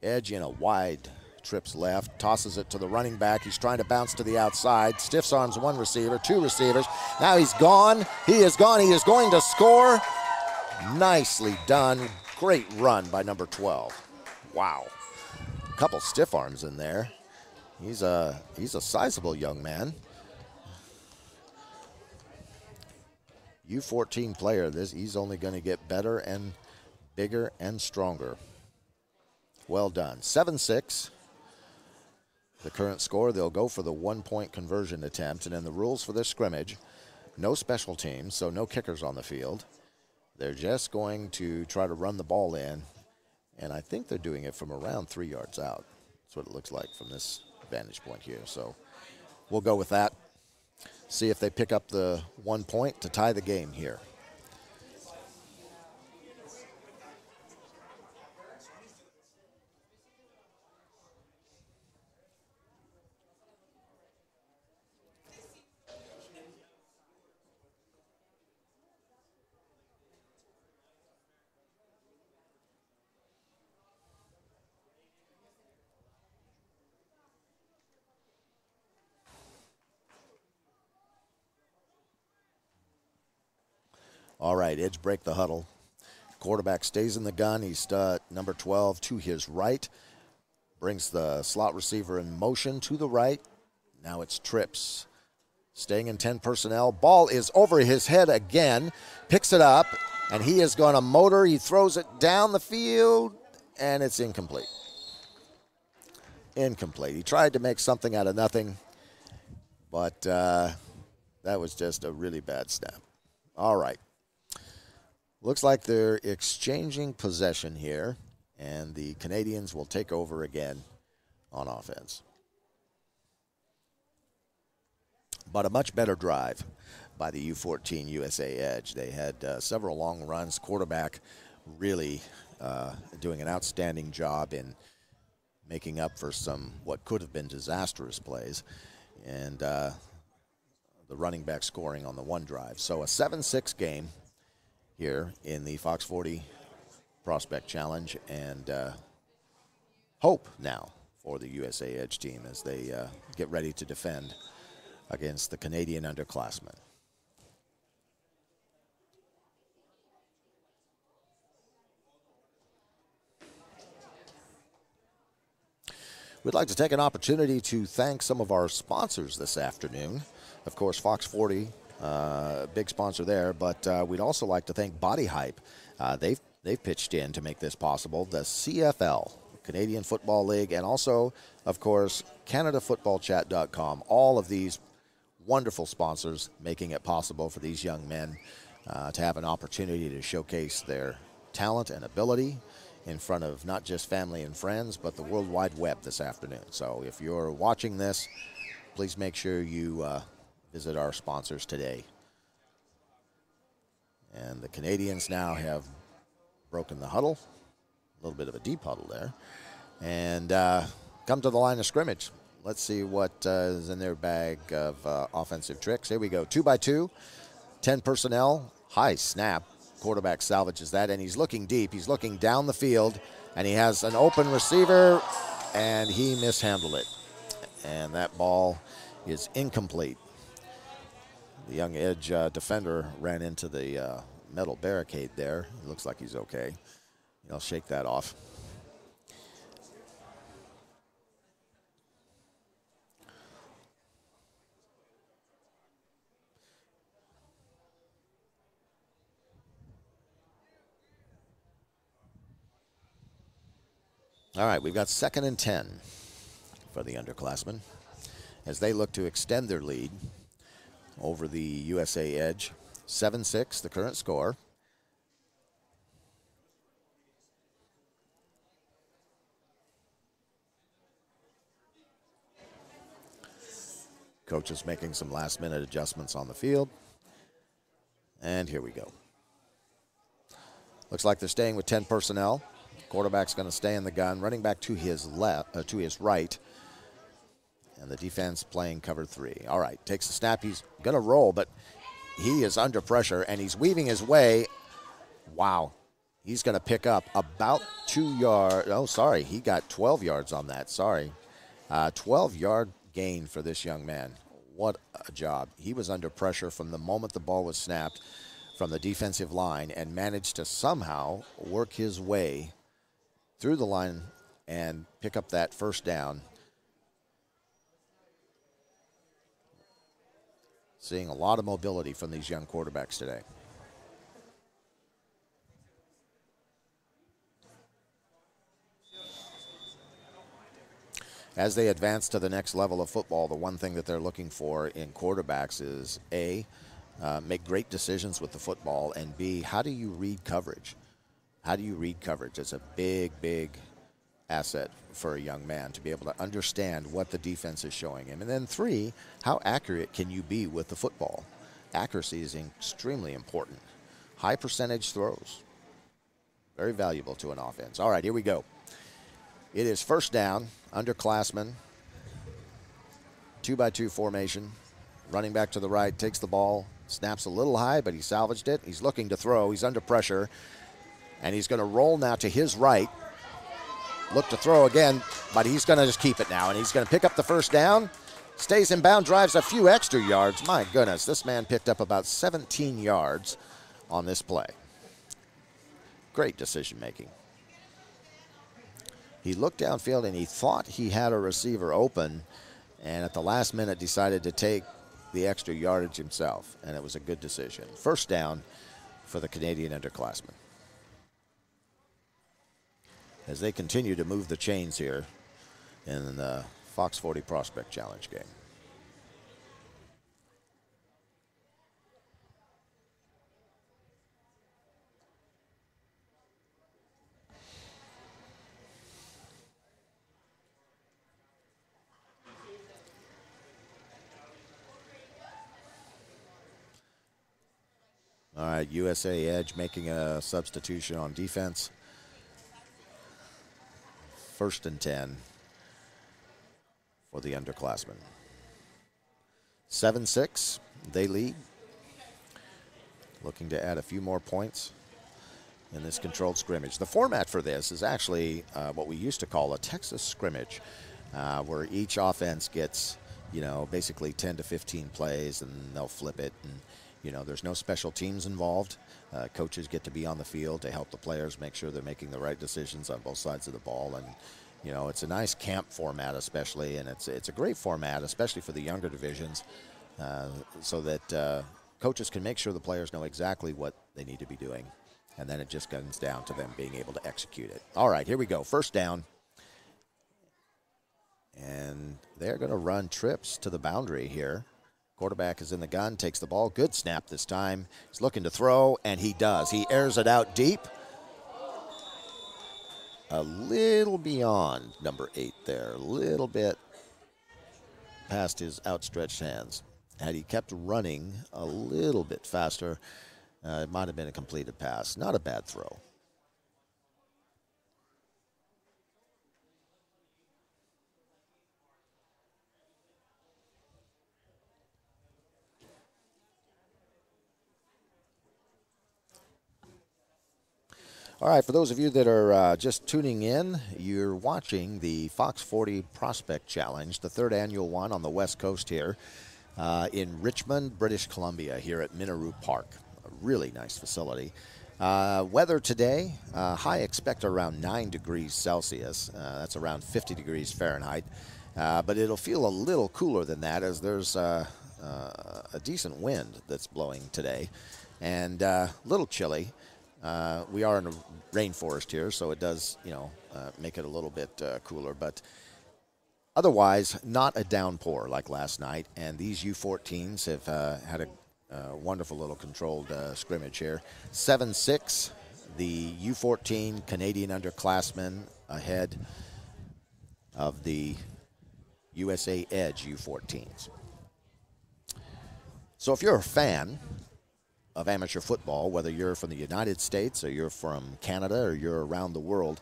Edge in a wide trips left, tosses it to the running back. He's trying to bounce to the outside. Stiffs arms one receiver, two receivers. Now he's gone. He is gone. He is going to score. Nicely done. Great run by number 12. Wow. A couple stiff arms in there. He's a sizable young man. U14 player. He's only going to get better and bigger and stronger. Well done. 7-6. The current score. They'll go for the 1-point conversion attempt. And then the rules for this scrimmage, no special teams, so no kickers on the field. They're just going to try to run the ball in. And I think they're doing it from around 3 yards out. That's what it looks like from this vantage point here. So we'll go with that. See if they pick up the 1 point to tie the game here. All right, edge break the huddle. Quarterback stays in the gun. He's number 12 to his right. Brings the slot receiver in motion to the right. Now it's trips. Staying in 10 personnel. Ball is over his head again. Picks it up, and he is going to motor. He throws it down the field, and it's incomplete. Incomplete. He tried to make something out of nothing, but that was just a really bad snap. All right. Looks like they're exchanging possession here, and the Canadians will take over again on offense. But a much better drive by the U14 USA Edge. They had several long runs. Quarterback really doing an outstanding job in making up for some what could have been disastrous plays, and the running back scoring on the one drive. So a 7-6 game here in the Fox 40 Prospect Challenge, and hope now for the USA Edge team as they get ready to defend against the Canadian underclassmen. We'd like to take an opportunity to thank some of our sponsors this afternoon. Of course, Fox 40, big sponsor there, but we'd also like to thank Body Hype. They've pitched in to make this possible. The CFL, Canadian Football League, and also, of course, CanadaFootballChat.com. All of these wonderful sponsors making it possible for these young men to have an opportunity to showcase their talent and ability in front of not just family and friends, but the World Wide Web this afternoon. So if you're watching this, please make sure you visit our sponsors today. And the Canadians now have broken the huddle, a little bit of a deep huddle there, and come to the line of scrimmage. Let's see what is in their bag of offensive tricks. Here we go, 2x2, 10 personnel, high snap. Quarterback salvages that, and he's looking deep. He's looking down the field, and he has an open receiver, and he mishandled it. And that ball is incomplete. The young edge defender ran into the metal barricade there. It looks like he's okay. I'll shake that off. All right, we've got 2nd and 10 for the underclassmen as they look to extend their lead over the USA Edge. 7-6, the current score. Coach is making some last-minute adjustments on the field. And here we go. Looks like they're staying with 10 personnel. Quarterback's going to stay in the gun. Running back to his left, to his right. And the defense playing cover 3. All right, takes the snap. He's going to roll, but he is under pressure, and he's weaving his way. Wow. He's going to pick up about 2 yards. Oh, sorry, he got 12 yards on that. Sorry. 12-yard gain for this young man. What a job. He was under pressure from the moment the ball was snapped from the defensive line and managed to somehow work his way through the line and pick up that first down. Seeing a lot of mobility from these young quarterbacks today. As they advance to the next level of football, the one thing that they're looking for in quarterbacks is A, make great decisions with the football, and B, how do you read coverage? How do you read coverage? It's a big, big asset for a young man to be able to understand what the defense is showing him. And then 3, how accurate can you be with the football? Accuracy is extremely important. High percentage throws, very valuable to an offense. All right, here we go. It is first down, underclassmen, 2-by-2 formation. Running back to the right, takes the ball, snaps a little high, but he salvaged it. He's looking to throw. He's under pressure, and he's going to roll now to his right. Look to throw again, but he's going to just keep it now, and he's going to pick up the first down. Stays in bounds, drives a few extra yards. My goodness, this man picked up about 17 yards on this play. Great decision making. He looked downfield and he thought he had a receiver open, and at the last minute decided to take the extra yardage himself, and it was a good decision. First down for the Canadian underclassmen. As they continue to move the chains here in the Fox 40 Prospect Challenge game. All right, USA Edge making a substitution on defense. 1st and 10 for the underclassmen. 7-6, they lead. Looking to add a few more points in this controlled scrimmage. The format for this is actually what we used to call a Texas scrimmage, where each offense gets, basically 10 to 15 plays, and they'll flip it. And there's no special teams involved. Coaches get to be on the field to help the players make sure they're making the right decisions on both sides of the ball. And, it's a nice camp format especially, and it's a great format, especially for the younger divisions, so that coaches can make sure the players know exactly what they need to be doing. And then it just comes down to them being able to execute it. All right, here we go. First down. And they're going to run trips to the boundary here. Quarterback is in the gun, takes the ball. Good snap this time. He's looking to throw, and he does. He airs it out deep. A little beyond number 8 there. A little bit past his outstretched hands. Had he kept running a little bit faster, it might have been a completed pass. Not a bad throw. All right, for those of you that are just tuning in, you're watching the Fox 40 Prospect Challenge, the 3rd annual one on the West Coast here in Richmond, British Columbia, here at Minaru Park. A really nice facility. Weather today, high expect around 9 degrees Celsius. That's around 50 degrees Fahrenheit. But it'll feel a little cooler than that, as there's a decent wind that's blowing today, and a little chilly. We are in a rainforest here, so it does, make it a little bit cooler. But otherwise, not a downpour like last night. And these U14s have had a wonderful little controlled scrimmage here. 7-6, the U14 Canadian underclassmen ahead of the USA Edge U14s. So if you're a fan of amateur football, whether you're from the United States or you're from Canada or you're around the world,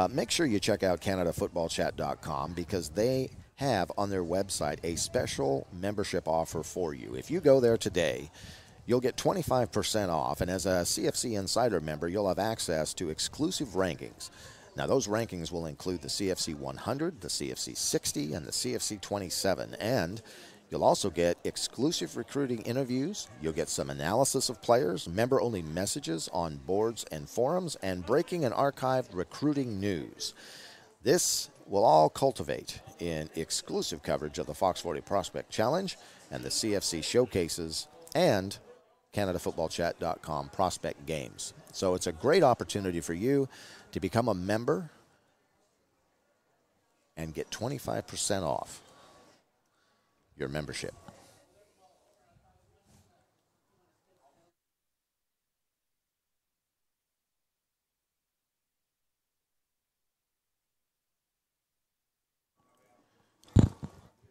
make sure you check out CanadaFootballChat.com, because they have on their website a special membership offer for you. If you go there today you'll get 25% off. And as a CFC Insider member, you'll have access to exclusive rankings. Now, those rankings will include the CFC 100, the CFC 60, and the CFC 27. And you'll also get exclusive recruiting interviews. You'll get some analysis of players, member-only messages on boards and forums, and breaking and archived recruiting news. This will all cultivate in exclusive coverage of the Fox 40 Prospect Challenge and the CFC Showcases and CanadaFootballChat.com prospect games. So it's a great opportunity for you to become a member and get 25% off your membership.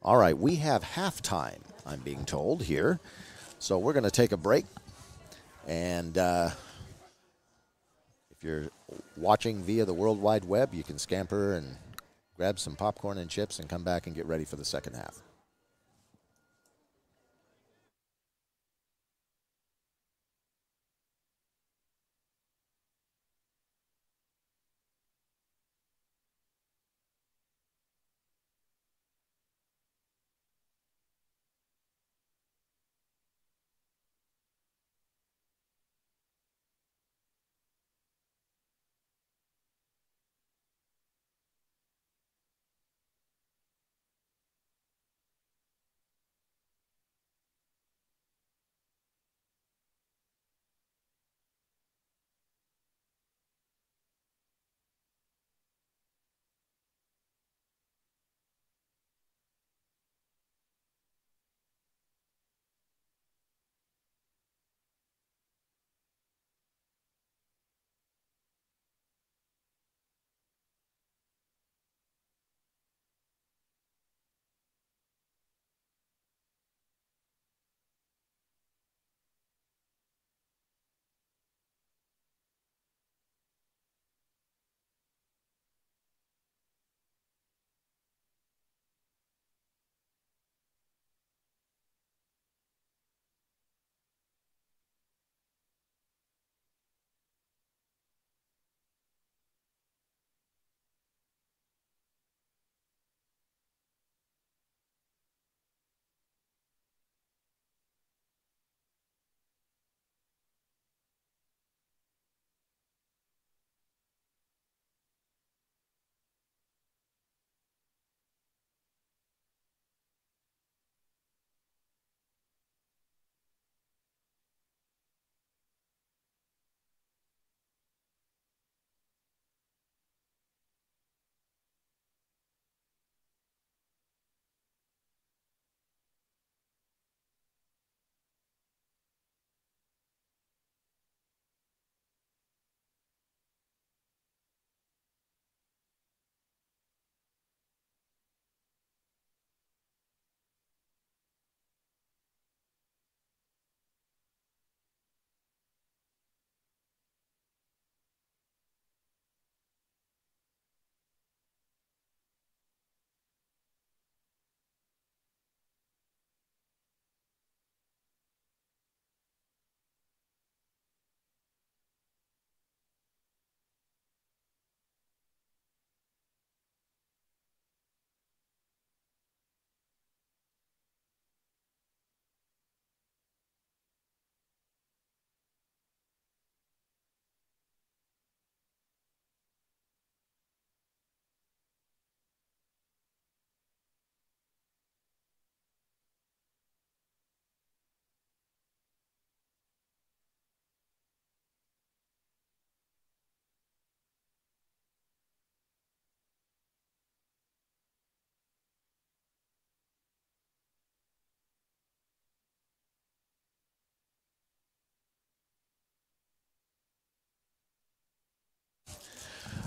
All right, we have halftime, I'm being told here. So we're going to take a break. And if you're watching via the World Wide Web, you can scamper and grab some popcorn and chips and come back and get ready for the second half.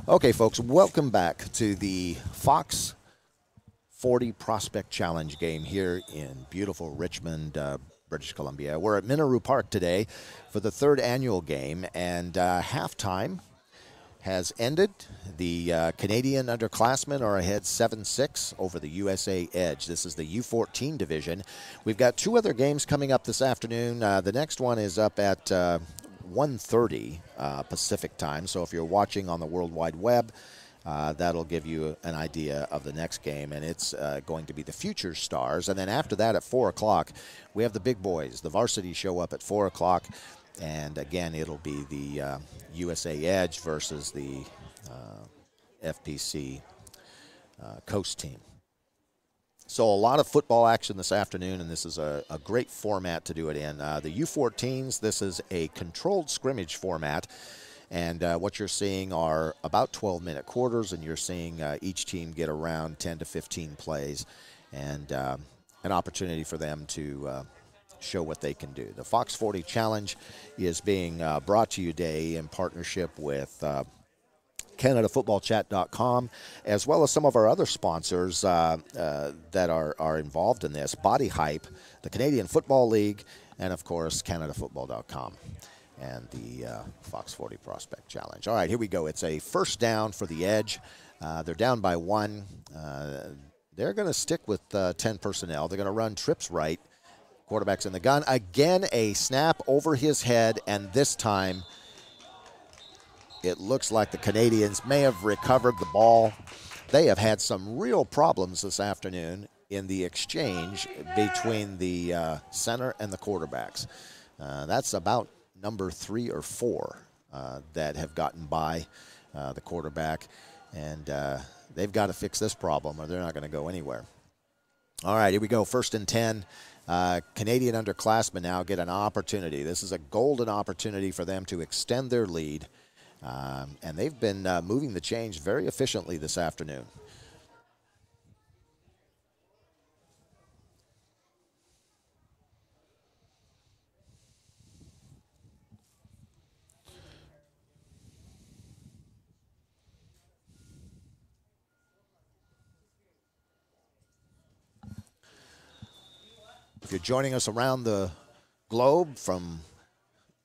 Okay, folks, welcome back to the Fox 40 Prospect Challenge game here in beautiful Richmond, British Columbia. We're at Minaru Park today for the third annual game, and halftime has ended. The Canadian underclassmen are ahead 7-6 over the USA Edge. This is the U14 division. We've got two other games coming up this afternoon. The next one is up at 1:30 Pacific time. So if you're watching on the World Wide Web, that'll give you an idea of the next game, and it's going to be the Future Stars. And then after that at 4 o'clock, we have the big boys. The varsity show up at 4 o'clock. And again, it'll be the USA Edge versus the FPC Coast team. So a lot of football action this afternoon, and this is a great format to do it in. The U14s, this is a controlled scrimmage format. And what you're seeing are about 12-minute quarters, and you're seeing each team get around 10 to 15 plays, and an opportunity for them to show what they can do. The Fox 40 Challenge is being brought to you today in partnership with CanadaFootballChat.com, as well as some of our other sponsors that are involved in this. Body Hype, the Canadian Football League, and of course CanadaFootball.com and the Fox 40 Prospect Challenge. All right, here we go. It's a first down for the Edge. They're down by 1. They're going to stick with 10 personnel. They're going to run trips right. Quarterback's in the gun. Again, a snap over his head, and this time it looks like the Canadians may have recovered the ball. They have had some real problems this afternoon in the exchange between the center and the quarterbacks. That's about number 3 or 4 that have gotten by the quarterback, and they've got to fix this problem or they're not going to go anywhere. All right, here we go. 1st and 10. Canadian underclassmen now get an opportunity. This is a golden opportunity for them to extend their lead, and they've been moving the chains very efficiently this afternoon. If you're joining us around the globe, from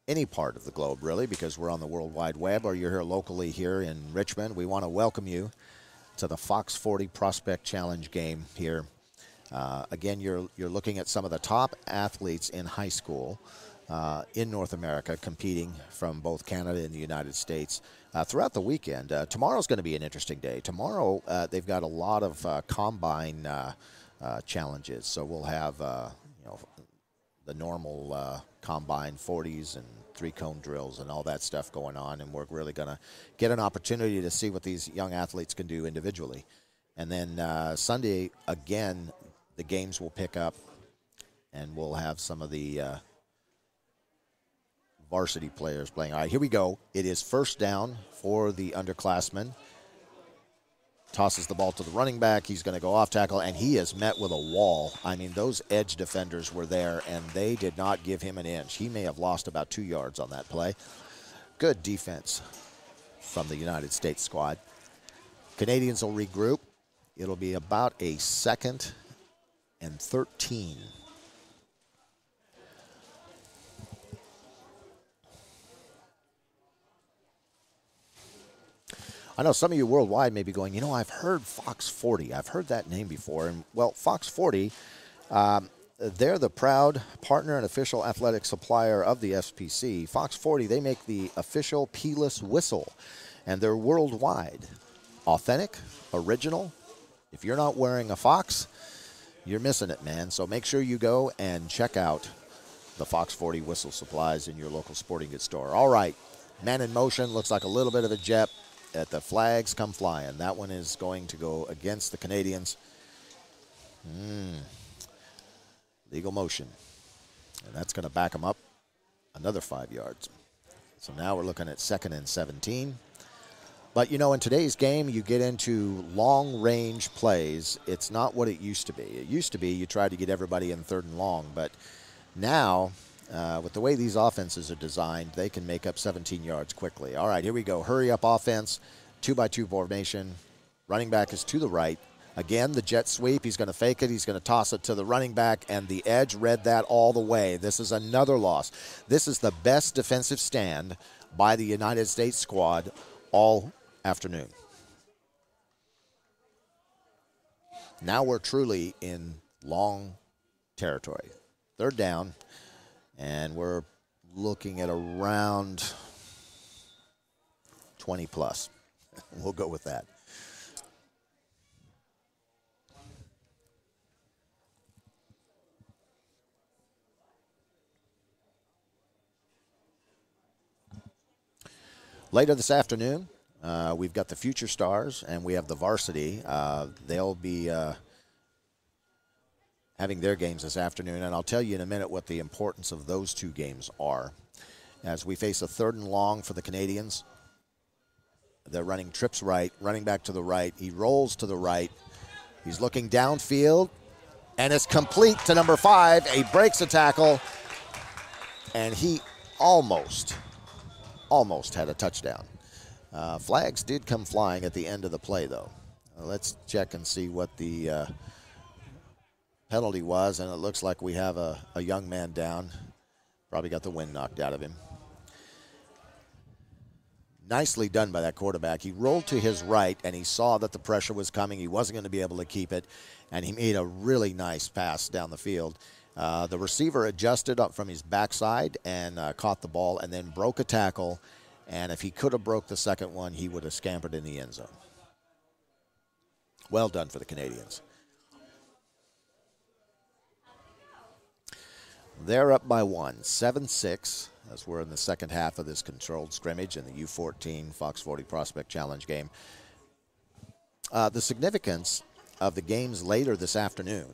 any part of the globe, really, because we're on the World Wide Web, or you're here locally here in Richmond, we want to welcome you to the Fox 40 Prospect Challenge game here. Again, you're looking at some of the top athletes in high school in North America competing from both Canada and the United States throughout the weekend. Tomorrow's going to be an interesting day. Tomorrow, they've got a lot of combine challenges, so we'll have the normal combine 40s and 3-cone drills and all that stuff going on, and we're really going to get an opportunity to see what these young athletes can do individually. And then Sunday, again, the games will pick up, and we'll have some of the varsity players playing. All right, here we go. It is first down for the underclassmen. Tosses the ball to the running back. He's going to go off tackle, and he is met with a wall. I mean, those edge defenders were there, and they did not give him an inch. He may have lost about 2 yards on that play. Good defense from the United States squad. Canadians will regroup. It'll be about a 2nd and 13. I know some of you worldwide may be going, I've heard Fox 40. I've heard that name before. And, well, Fox 40, they're the proud partner and official athletic supplier of the FPC. Fox 40, they make the official P-less whistle, and they're worldwide. Authentic, original. If you're not wearing a Fox, you're missing it, man. So make sure you go and check out the Fox 40 whistle supplies in your local sporting goods store. All right, man in motion. Looks like a little bit of a jet. At the flags come flying. That one is going to go against the Canadians. Legal motion. And that's going to back them up another 5 yards. So now we're looking at 2nd and 17. But, in today's game, you get into long-range plays. It's not what it used to be. It used to be you tried to get everybody in 3rd and long. But now, with the way these offenses are designed, they can make up 17 yards quickly. All right, here we go. Hurry-up offense, 2-by-2 formation. Running back is to the right. Again, the jet sweep. He's going to fake it. He's going to toss it to the running back, and the edge read that all the way. This is another loss. This is the best defensive stand by the United States squad all afternoon. Now we're truly in long territory. Third down, and we're looking at around 20 plus. We'll go with that. Later this afternoon, we've got the Future Stars and we have the Varsity. They'll be having their games this afternoon, and I'll tell you in a minute what the importance of those two games are. As we face a 3rd and long for the Canadians, they're running trips right, running back to the right. He rolls to the right. He's looking downfield, and it's complete to number 5. He breaks a tackle, and he almost had a touchdown. Flags did come flying at the end of the play, though. Let's check and see what the penalty was, and it looks like we have a young man down. Probably got the wind knocked out of him. Nicely done by that quarterback. He rolled to his right, and he saw that the pressure was coming. He wasn't going to be able to keep it, and he made a really nice pass down the field. The receiver adjusted up from his backside and caught the ball and then broke a tackle, and if he could have broke the second one, he would have scampered in the end zone. Well done for the Canadians. They're up by 1, 7-6, as we're in the second half of this controlled scrimmage in the U14 Fox 40 Prospect Challenge game. The significance of the games later this afternoon,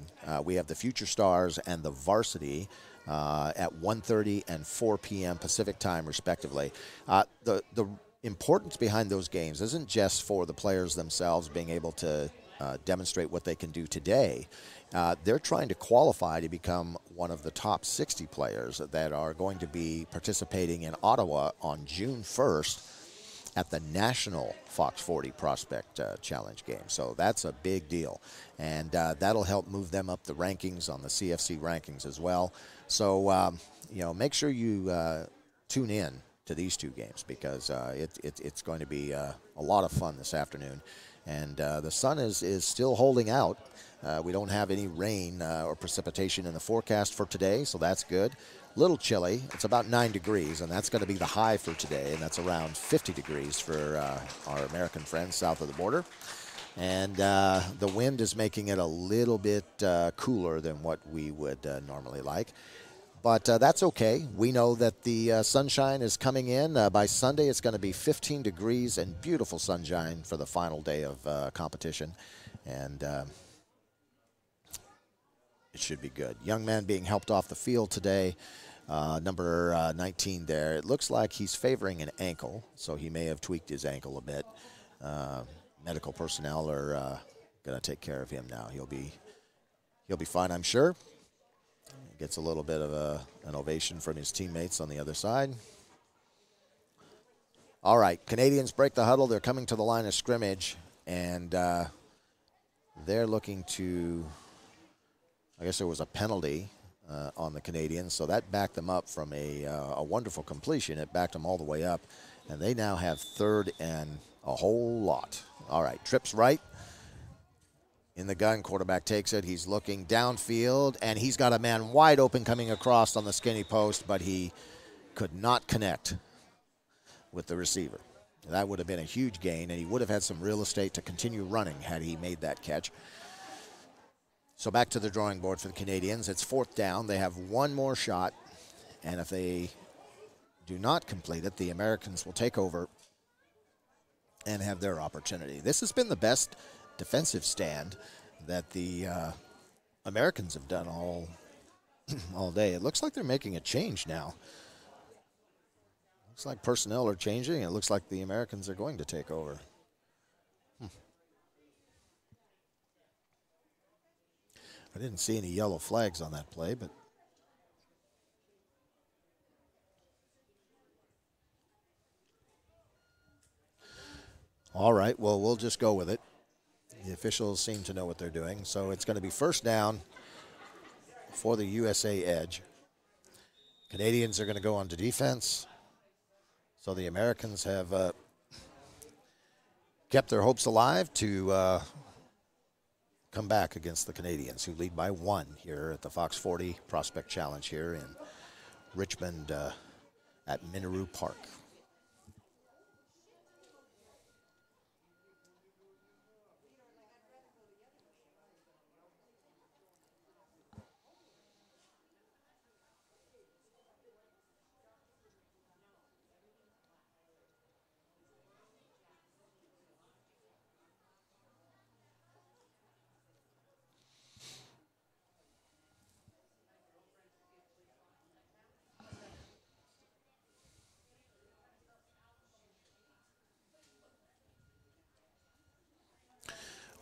we have the Future Stars and the Varsity at 1:30 and 4 p.m. Pacific time, respectively. The importance behind those games isn't just for the players themselves being able to demonstrate what they can do today. They're trying to qualify to become one of the top 60 players that are going to be participating in Ottawa on June 1st at the National Fox 40 Prospect Challenge game. So that's a big deal. And that'll help move them up the rankings on the CFC rankings as well. So, make sure you tune in to these two games because it's going to be a lot of fun this afternoon. And the sun is still holding out. We don't have any rain or precipitation in the forecast for today, so that's good. Little chilly. It's about 9 degrees, and that's going to be the high for today, and that's around 50 degrees for our American friends south of the border. And the wind is making it a little bit cooler than what we would normally like. But that's okay. We know that the sunshine is coming in. By Sunday, it's going to be 15 degrees and beautiful sunshine for the final day of competition. And it should be good. Young man being helped off the field today. Number 19 there. It looks like he's favoring an ankle, so he may have tweaked his ankle a bit. Medical personnel are going to take care of him now. He'll be fine, I'm sure. Gets a little bit of an ovation from his teammates on the other side. All right, Canadians break the huddle. They're coming to the line of scrimmage, and they're looking to, I guess there was a penalty on the Canadians, so that backed them up from a wonderful completion. It backed them all the way up, and they now have 3rd and a whole lot. All right, trips right. In the gun, quarterback takes it. He's looking downfield, and he's got a man wide open coming across on the skinny post, but he could not connect with the receiver. That would have been a huge gain, and he would have had some real estate to continue running had he made that catch. So back to the drawing board for the Canadians. It's 4th down. They have one more shot, and if they do not complete it, the Americans will take over and have their opportunity. This has been the best defensive stand that the Americans have done all day. It looks like they're making a change now. Looks like personnel are changing. It looks like the Americans are going to take over. I didn't see any yellow flags on that play, but all right, well, we'll just go with it. The officials seem to know what they're doing. So it's going to be 1st down for the USA Edge. Canadians are going to go on to defense. So the Americans have kept their hopes alive to come back against the Canadians, who lead by 1 here at the Fox 40 Prospect Challenge here in Richmond at Minaroo Park.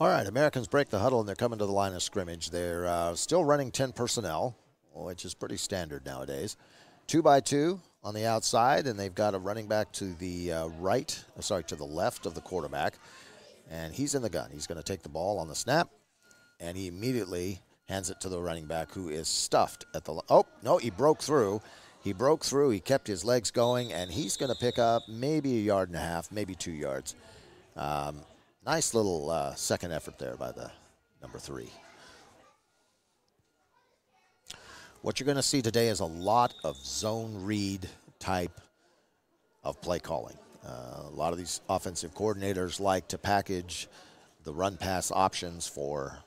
All right, Americans break the huddle, and they're coming to the line of scrimmage. They're still running 10 personnel, which is pretty standard nowadays. 2 by 2 on the outside, and they've got a running back to the to the left of the quarterback, and he's in the gun. He's going to take the ball on the snap, and he immediately hands it to the running back, who is stuffed at the – oh, no, he broke through. He broke through. He kept his legs going, and he's going to pick up maybe 1.5 yards, maybe 2 yards. Nice little second effort there by the number 3. What you're going to see today is a lot of zone read type of play calling. A lot of these offensive coordinators like to package the run-pass options for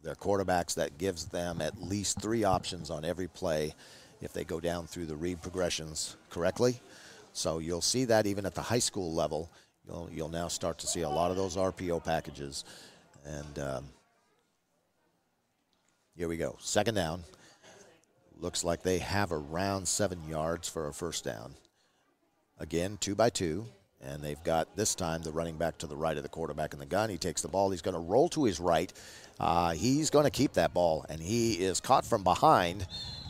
their quarterbacks. That gives them at least 3 options on every play if they go down through the read progressions correctly. So you'll see that even at the high school level. You'll now start to see a lot of those RPO packages. And here we go. Second down. Looks like they have around 7 yards for a first down. Again, 2 by 2. And they've got, this time, the running back to the right of the quarterback in the gun. He takes the ball. He's going to roll to his right. He's going to keep that ball. And he is caught from behind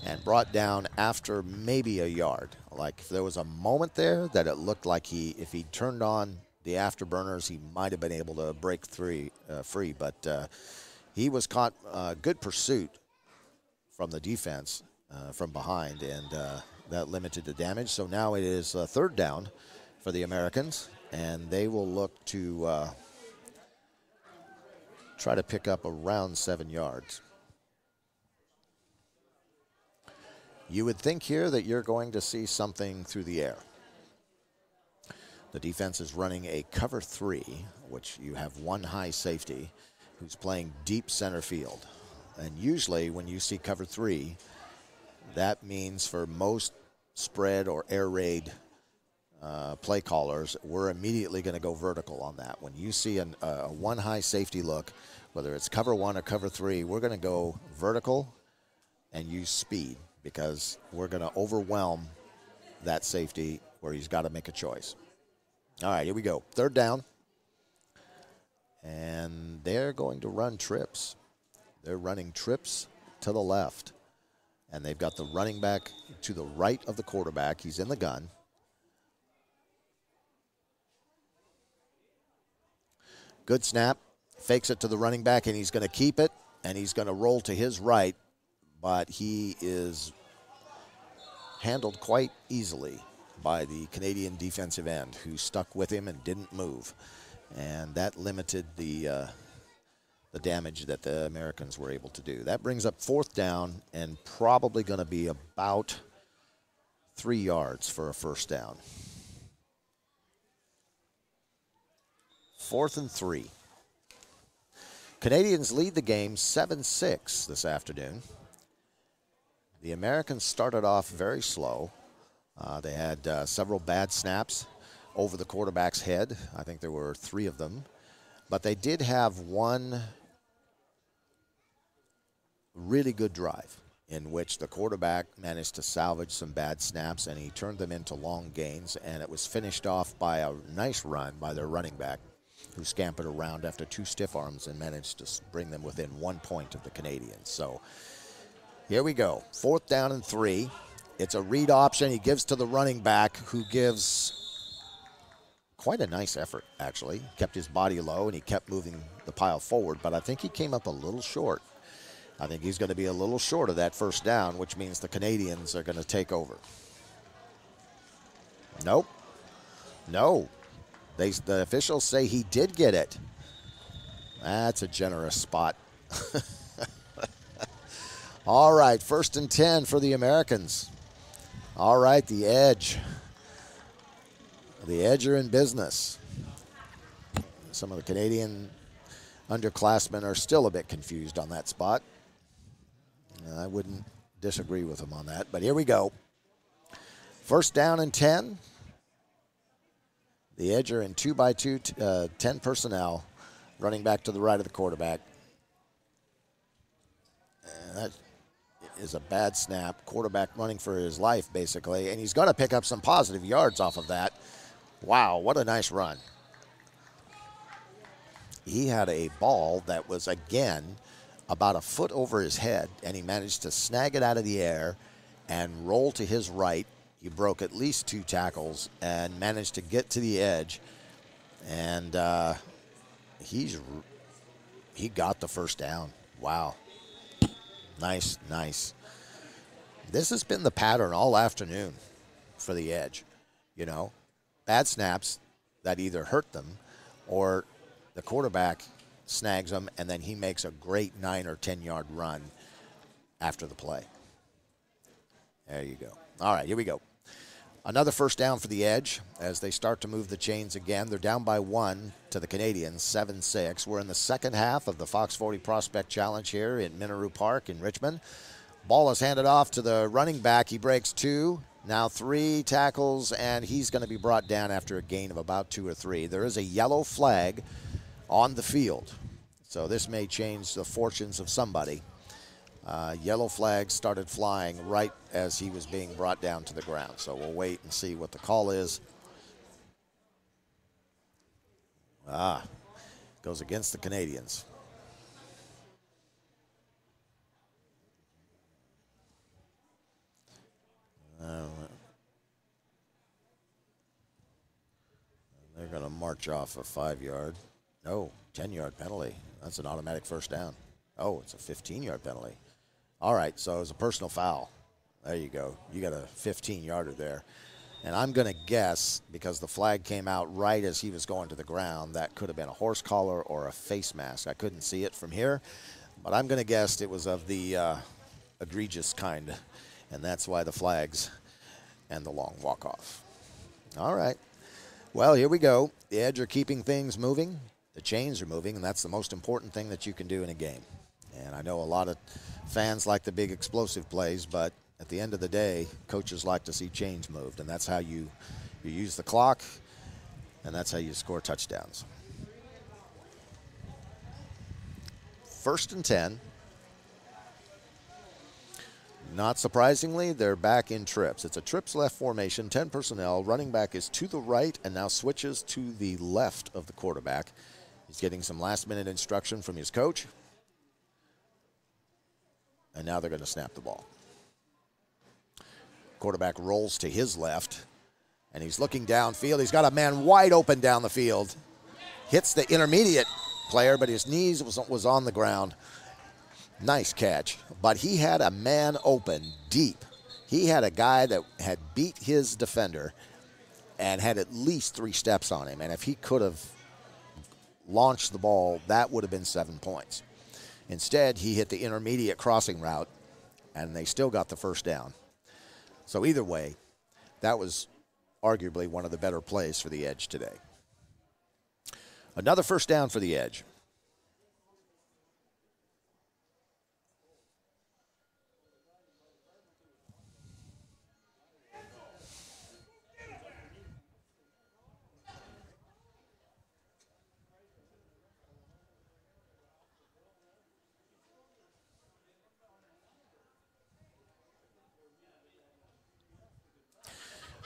and brought down after maybe 1 yard. Like, if there was a moment there that it looked like if he turned on the afterburners, he might have been able to break free. But he was caught. Good pursuit from the defense from behind, and that limited the damage. So now it is third down for the Americans, and they will look to try to pick up around 7 yards. You would think here that you're going to see something through the air. The defense is running a cover 3, which you have 1 high safety who's playing deep center field. And usually when you see cover 3, that means for most spread or air raid play callers, we're immediately going to go vertical on that. When you see a 1 high safety look, whether it's cover 1 or cover 3, we're going to go vertical and use speed, because we're going to overwhelm that safety where he's got to make a choice. All right, here we go. Third down. And they're going to run trips. They're running trips to the left. And they've got the running back to the right of the quarterback. He's in the gun. Good snap. Fakes it to the running back, and he's going to keep it. And he's going to roll to his right. But he is handled quite easily by the Canadian defensive end, who stuck with him and didn't move. And that limited the damage that the Americans were able to do. That brings up fourth down, and probably going to be about 3 yards for a first down. 4th and 3. Canadians lead the game 7-6 this afternoon. The Americans started off very slow. They had several bad snaps over the quarterback's head. I think there were 3 of them. But they did have one really good drive in which the quarterback managed to salvage some bad snaps, and he turned them into long gains, and it was finished off by a nice run by their running back, who scampered around after 2 stiff arms and managed to bring them within 1 point of the Canadians. So here we go. 4th down and 3. It's a read option. He gives to the running back, who gives quite a nice effort, actually. Kept his body low, and he kept moving the pile forward, but I think he came up a little short. I think he's going to be a little short of that first down, which means the Canadians are going to take over. Nope. No. The officials say he did get it. That's a generous spot. All right, 1st and 10 for the Americans. All right, the edge. The edge are in business. Some of the Canadian underclassmen are still a bit confused on that spot. I wouldn't disagree with them on that, but here we go. 1st down and 10. The edge are in 2-by-2, 10 personnel, running back to the right of the quarterback. That is a bad snap. Quarterback running for his life, basically, and he's going to pick up some positive yards off of that. Wow, what a nice run. He had a ball that was, again, about a foot over his head, and he managed to snag it out of the air and roll to his right. He broke at least 2 tackles and managed to get to the edge, and he got the 1st down. Wow. Nice, nice. This has been the pattern all afternoon for the edge. You know, bad snaps that either hurt them or the quarterback snags them, and then he makes a great 9 or 10-yard run after the play. There you go. All right, here we go. Another 1st down for the edge as they start to move the chains again. They're down by 1 to the Canadians, 7-6. We're in the 2nd half of the Fox 40 Prospect Challenge here in Minaru Park in Richmond. Ball is handed off to the running back. He breaks 2, now 3 tackles, and he's going to be brought down after a gain of about 2 or 3. There is a yellow flag on the field, so this may change the fortunes of somebody. Yellow flags started flying right as he was being brought down to the ground. So we'll wait and see what the call is. Goes against the Canadians. They're going to march off a 5-yard. No, 10-yard penalty. That's an automatic 1st down. Oh, it's a 15-yard penalty. All right, so it's a personal foul. There you go. You got a 15-yarder there. And I'm going to guess, because the flag came out right as he was going to the ground, that could have been a horse collar or a face mask. I couldn't see it from here, but I'm going to guess it was of the egregious kind, and that's why the flags and the long walk-off. All right. Well, here we go. The Edge are keeping things moving. The chains are moving, and that's the most important thing that you can do in a game. And I know a lot of fans like the big explosive plays, but at the end of the day, coaches like to see chains moved, and that's how you use the clock, and that's how you score touchdowns. 1st and 10. Not surprisingly, they're back in trips. It's a trips left formation, 10 personnel. Running back is to the right and now switches to the left of the quarterback. He's getting some last-minute instruction from his coach. And now they're going to snap the ball. Quarterback rolls to his left, and he's looking downfield. He's got a man wide open down the field. Hits the intermediate player, but his knees was on the ground. Nice catch. But he had a man open deep. He had a guy that had beat his defender and had at least 3 steps on him. And if he could have launched the ball, that would have been 7 points. Instead, he hit the intermediate crossing route, and they still got the 1st down. So either way, that was arguably one of the better plays for the Edge today. Another 1st down for the Edge.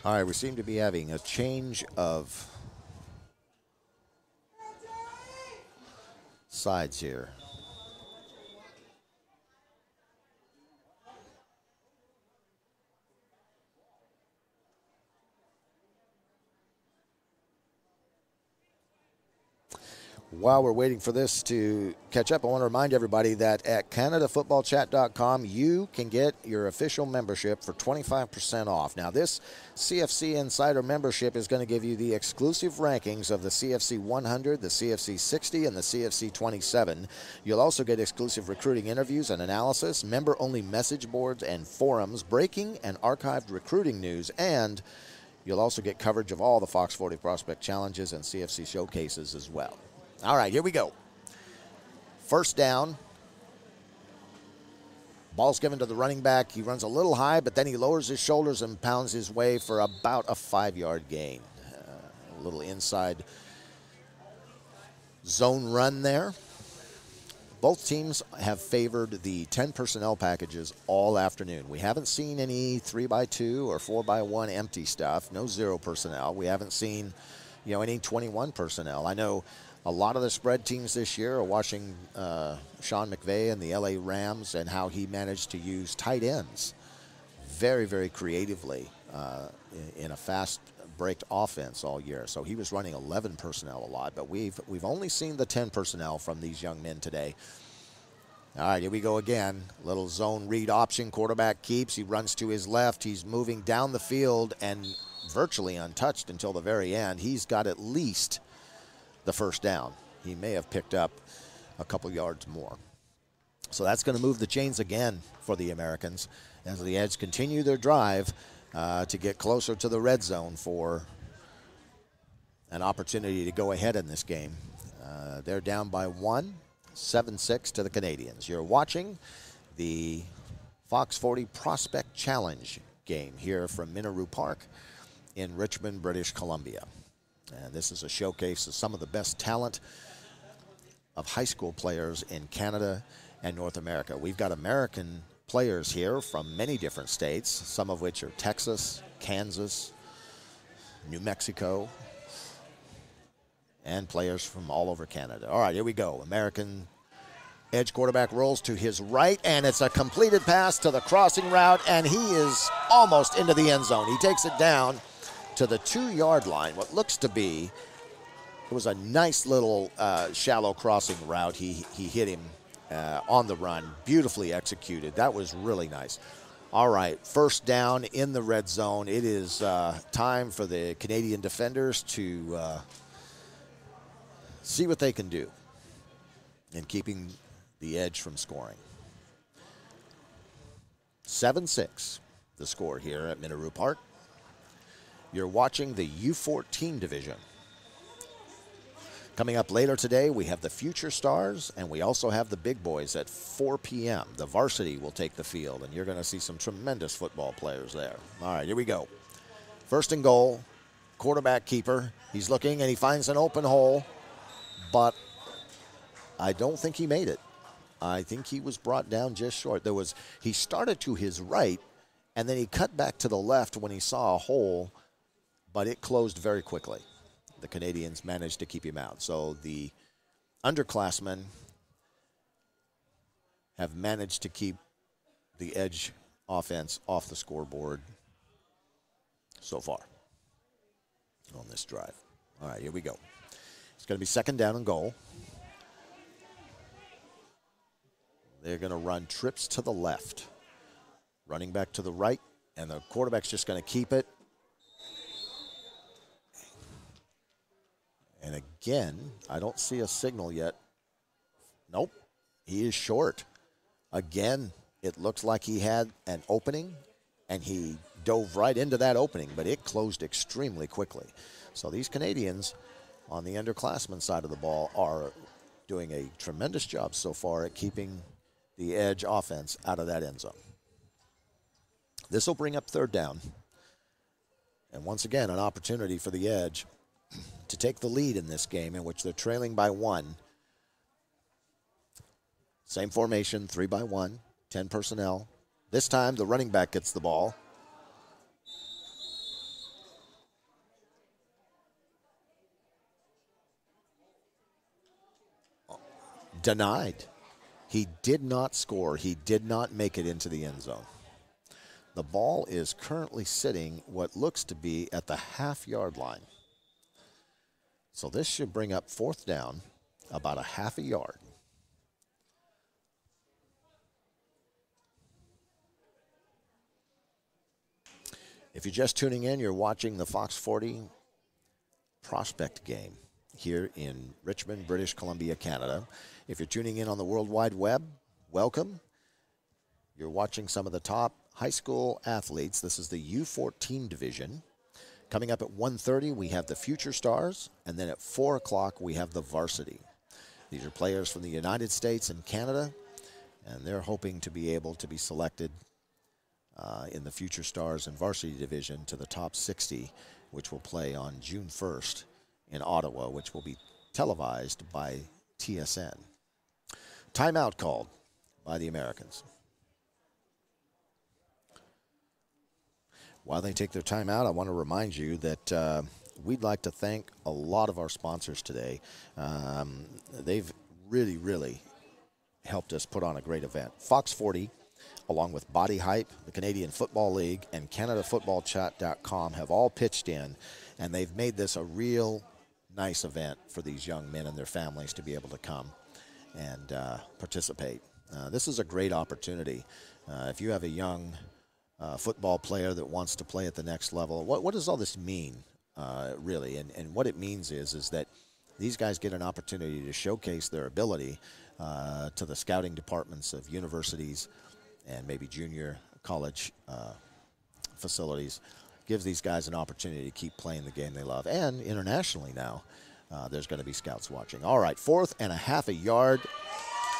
All right, we seem to be having a change of sides here. While we're waiting for this to catch up, I want to remind everybody that at CanadaFootballChat.com, you can get your official membership for 25% off. Now, this CFC Insider membership is going to give you the exclusive rankings of the CFC 100, the CFC 60, and the CFC 27. You'll also get exclusive recruiting interviews and analysis, member-only message boards and forums, breaking and archived recruiting news, and you'll also get coverage of all the Fox 40 Prospect Challenges and CFC showcases as well. All right, here we go. First down. Ball's given to the running back. He runs a little high, but then he lowers his shoulders and pounds his way for about a 5-yard gain. A little inside zone run there. Both teams have favored the 10 personnel packages all afternoon. We haven't seen any 3x2 or 4x1 empty stuff. No 0 personnel. We haven't seen, any 21 personnel. I know a lot of the spread teams this year are watching Sean McVay and the LA Rams and how he managed to use tight ends very, very creatively in a fast break offense all year. So he was running 11 personnel a lot, but we've only seen the 10 personnel from these young men today. All right, here we go again. Little zone read option. Quarterback keeps. He runs to his left. He's moving down the field and virtually untouched until the very end. He's got at least the first down. He may have picked up a couple yards more. So that's going to move the chains again for the Americans as the Edge continue their drive to get closer to the red zone for an opportunity to go ahead in this game. They're down by 1, 7-6 to the Canadians. You're watching the Fox 40 Prospect Challenge game here from Minaru Park in Richmond, British Columbia. And this is a showcase of some of the best talent of high school players in Canada and North America. We've got American players here from many different states, some of which are Texas, Kansas, New Mexico, and players from all over Canada. All right, here we go. American Edge quarterback rolls to his right, and it's a completed pass to the crossing route, and he is almost into the end zone. He takes it down to the 2-yard line. What looks to be, it was a nice little shallow crossing route. He hit him on the run, beautifully executed. That was really nice. All right, first down in the red zone. It is time for the Canadian defenders to see what they can do in keeping the Edge from scoring. 7-6, the score here at Minaru Park. You're watching the U14 division. Coming up later today, we have the Future Stars, and we also have the Big Boys at 4 p.m. The varsity will take the field, and you're going to see some tremendous football players there. All right, here we go. First and goal, quarterback keeper. He's looking, and he finds an open hole, but I don't think he made it. I think he was brought down just short. He started to his right, and then he cut back to the left when he saw a hole, but it closed very quickly. The Canadians managed to keep him out. So the underclassmen have managed to keep the Edge offense off the scoreboard so far on this drive. All right, here we go. It's going to be second down and goal. They're going to run trips to the left, running back to the right, and the quarterback's just going to keep it. And again, I don't see a signal yet. Nope, he is short. Again, it looks like he had an opening, and he dove right into that opening, but it closed extremely quickly. So these Canadians on the underclassmen side of the ball are doing a tremendous job so far at keeping the Edge offense out of that end zone. This will bring up third down. And once again, an opportunity for the Edge to take the lead in this game in which they're trailing by 1. Same formation, 3-by-1, 10 personnel. This time the running back gets the ball. Denied. He did not score. He did not make it into the end zone. The ball is currently sitting what looks to be at the half-yard line. So this should bring up fourth down about a half a yard. If you're just tuning in, you're watching the Fox 40 prospect game here in Richmond, British Columbia, Canada. If you're tuning in on the World Wide Web, welcome. You're watching some of the top high school athletes. This is the U14 division. Coming up at 1:30, we have the Future Stars, and then at 4 o'clock, we have the varsity. These are players from the United States and Canada, and they're hoping to be able to be selected in the Future Stars and varsity division to the top 60, which will play on June 1st in Ottawa, which will be televised by TSN. Timeout called by the Americans. While they take their time out, I want to remind you that we'd like to thank a lot of our sponsors today. They've really helped us put on a great event. Fox 40, along with Body Hype, the Canadian Football League, and CanadaFootballChat.com have all pitched in, and they've made this a real nice event for these young men and their families to be able to come and participate. This is a great opportunity. If you have a young football player that wants to play at the next level, what does all this mean, really? And what it means is that these guys get an opportunity to showcase their ability to the scouting departments of universities and maybe junior college facilities. Gives these guys an opportunity to keep playing the game they love. And internationally now, there's going to be scouts watching. All right, 4th and a half a yard,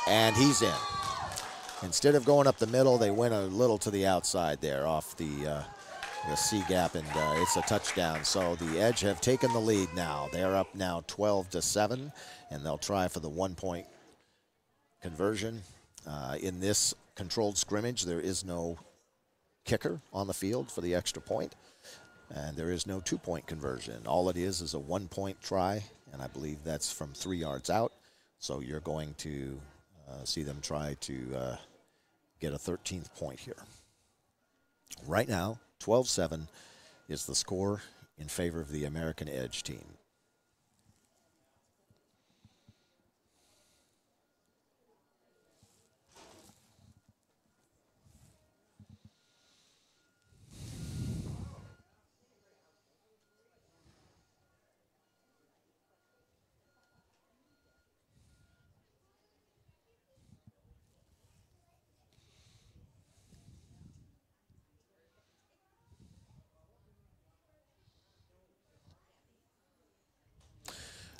and he's in. Instead of going up the middle, they went a little to the outside there off the C gap, and it's a touchdown. So the Edge have taken the lead now. They're up now 12-7, and they'll try for the 1-point conversion. In this controlled scrimmage, there is no kicker on the field for the extra point, and there is no 2-point conversion. All it is a 1-point try, and I believe that's from 3 yards out. So you're going to see them try to get a 13th point here. Right now, 12-7 is the score in favor of the American Edge team.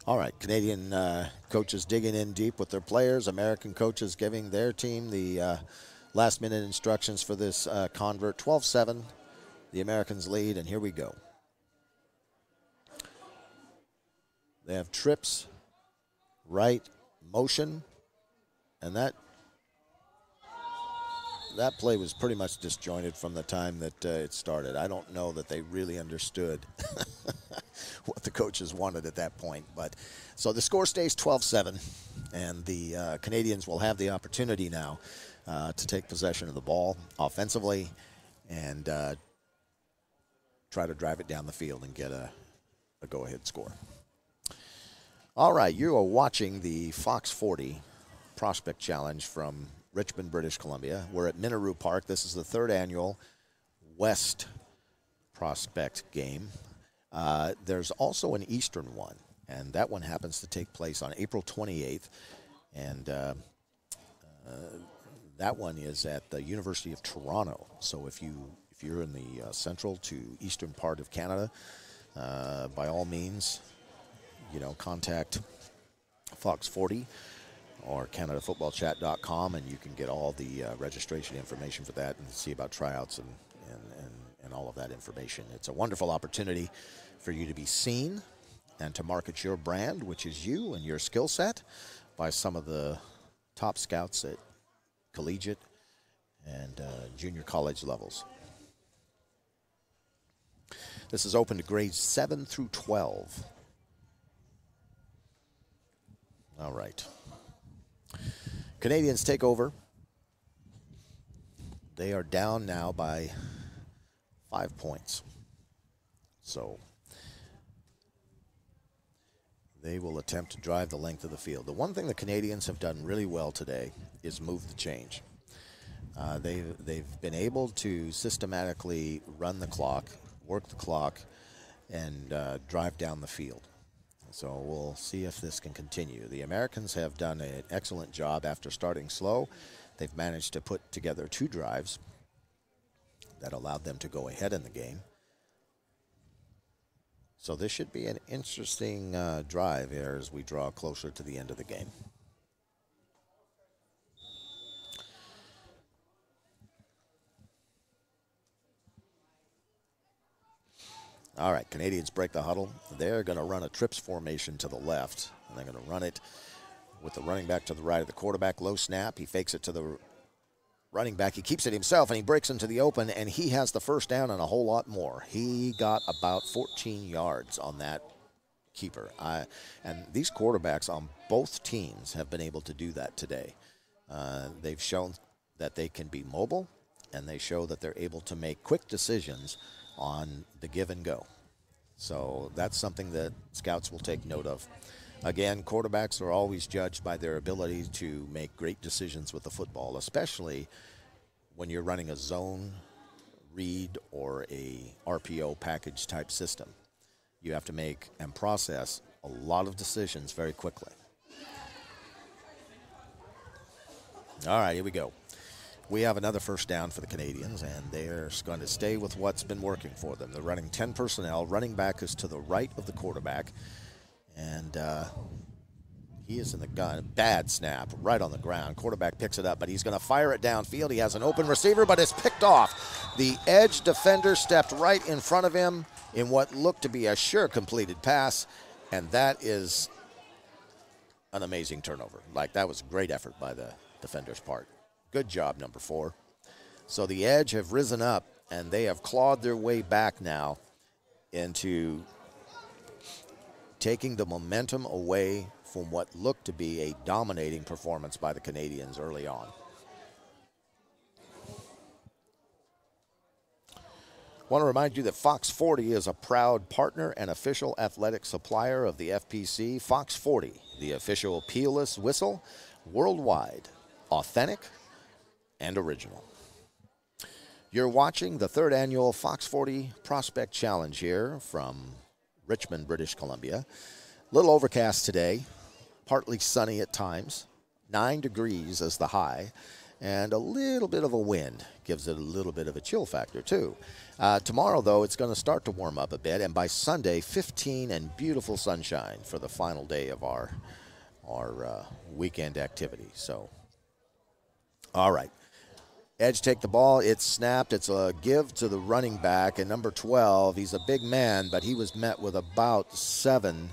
All right, Canadian coaches digging in deep with their players. American coaches giving their team the last-minute instructions for this convert. 12-7, the Americans lead, and here we go. They have trips, right, motion, and that play was pretty much disjointed from the time that it started. I don't know that they really understood what the coaches wanted at that point. But so the score stays 12-7, and the Canadians will have the opportunity now to take possession of the ball offensively and try to drive it down the field and get a go-ahead score. All right, you are watching the Fox 40 Prospect Challenge from Richmond, British Columbia. We're at Minaru Park. This is the 3rd annual West Prospect game. There's also an Eastern one, and that one happens to take place on April 28th, and that one is at the University of Toronto. So if you're in the central to eastern part of Canada, by all means, contact Fox 40 or CanadaFootballChat.com, and you can get all the registration information for that and see about tryouts and all of that information. It's a wonderful opportunity for you to be seen and to market your brand, which is you and your skill set, by some of the top scouts at collegiate and junior college levels. This is open to grades 7 through 12. All right. Canadians take over. They are down now by 5 points. So They will attempt to drive the length of the field. The one thing the Canadians have done really well today is move the change. They've been able to systematically run the clock, work the clock, and drive down the field. So we'll see if this can continue. The Americans have done an excellent job after starting slow. They've managed to put together 2 drives that allowed them to go ahead in the game. So this should be an interesting drive here as we draw closer to the end of the game. All right, Canadians break the huddle. They're going to run a trips formation to the left, and they're going to run it with the running back to the right of the quarterback. Low snap. He fakes it to the running back. He keeps it himself, and he breaks into the open, and he has the first down and a whole lot more. He got about 14 yards on that keeper. And these quarterbacks on both teams have been able to do that today. They've shown that they can be mobile, and they show that they're able to make quick decisions on the give and go. So that's something that scouts will take note of. Again, quarterbacks are always judged by their ability to make great decisions with the football, especially when you're running a zone read or a RPO package type system. You have to make and process a lot of decisions very quickly. All right, here we go. We have another first down for the Canadians, and they're going to stay with what's been working for them. They're running 10 personnel. Running back is to the right of the quarterback, and he is in the gun. Bad snap right on the ground. Quarterback picks it up, but he's going to fire it downfield. He has an open receiver, but it's picked off. The edge defender stepped right in front of him in what looked to be a sure completed pass, and that is an amazing turnover. Like, that was a great effort by the defender's part. Good job, number 4. So the Edge have risen up, and they have clawed their way back now into taking the momentum away from what looked to be a dominating performance by the Canadians early on. I want to remind you that Fox 40 is a proud partner and official athletic supplier of the FPC. Fox 40, the official peelless whistle, worldwide, authentic, and original. You're watching the 3rd annual Fox 40 Prospect Challenge here from Richmond, British Columbia. Little overcast today, partly sunny at times, 9 degrees as the high, and a little bit of a wind gives it a little bit of a chill factor too. Tomorrow, though, it's going to start to warm up a bit, and by Sunday, 15 and beautiful sunshine for the final day of our weekend activity. So, all right. Edge take the ball. It's snapped. It's a give to the running back. And number 12, he's a big man, but he was met with about 7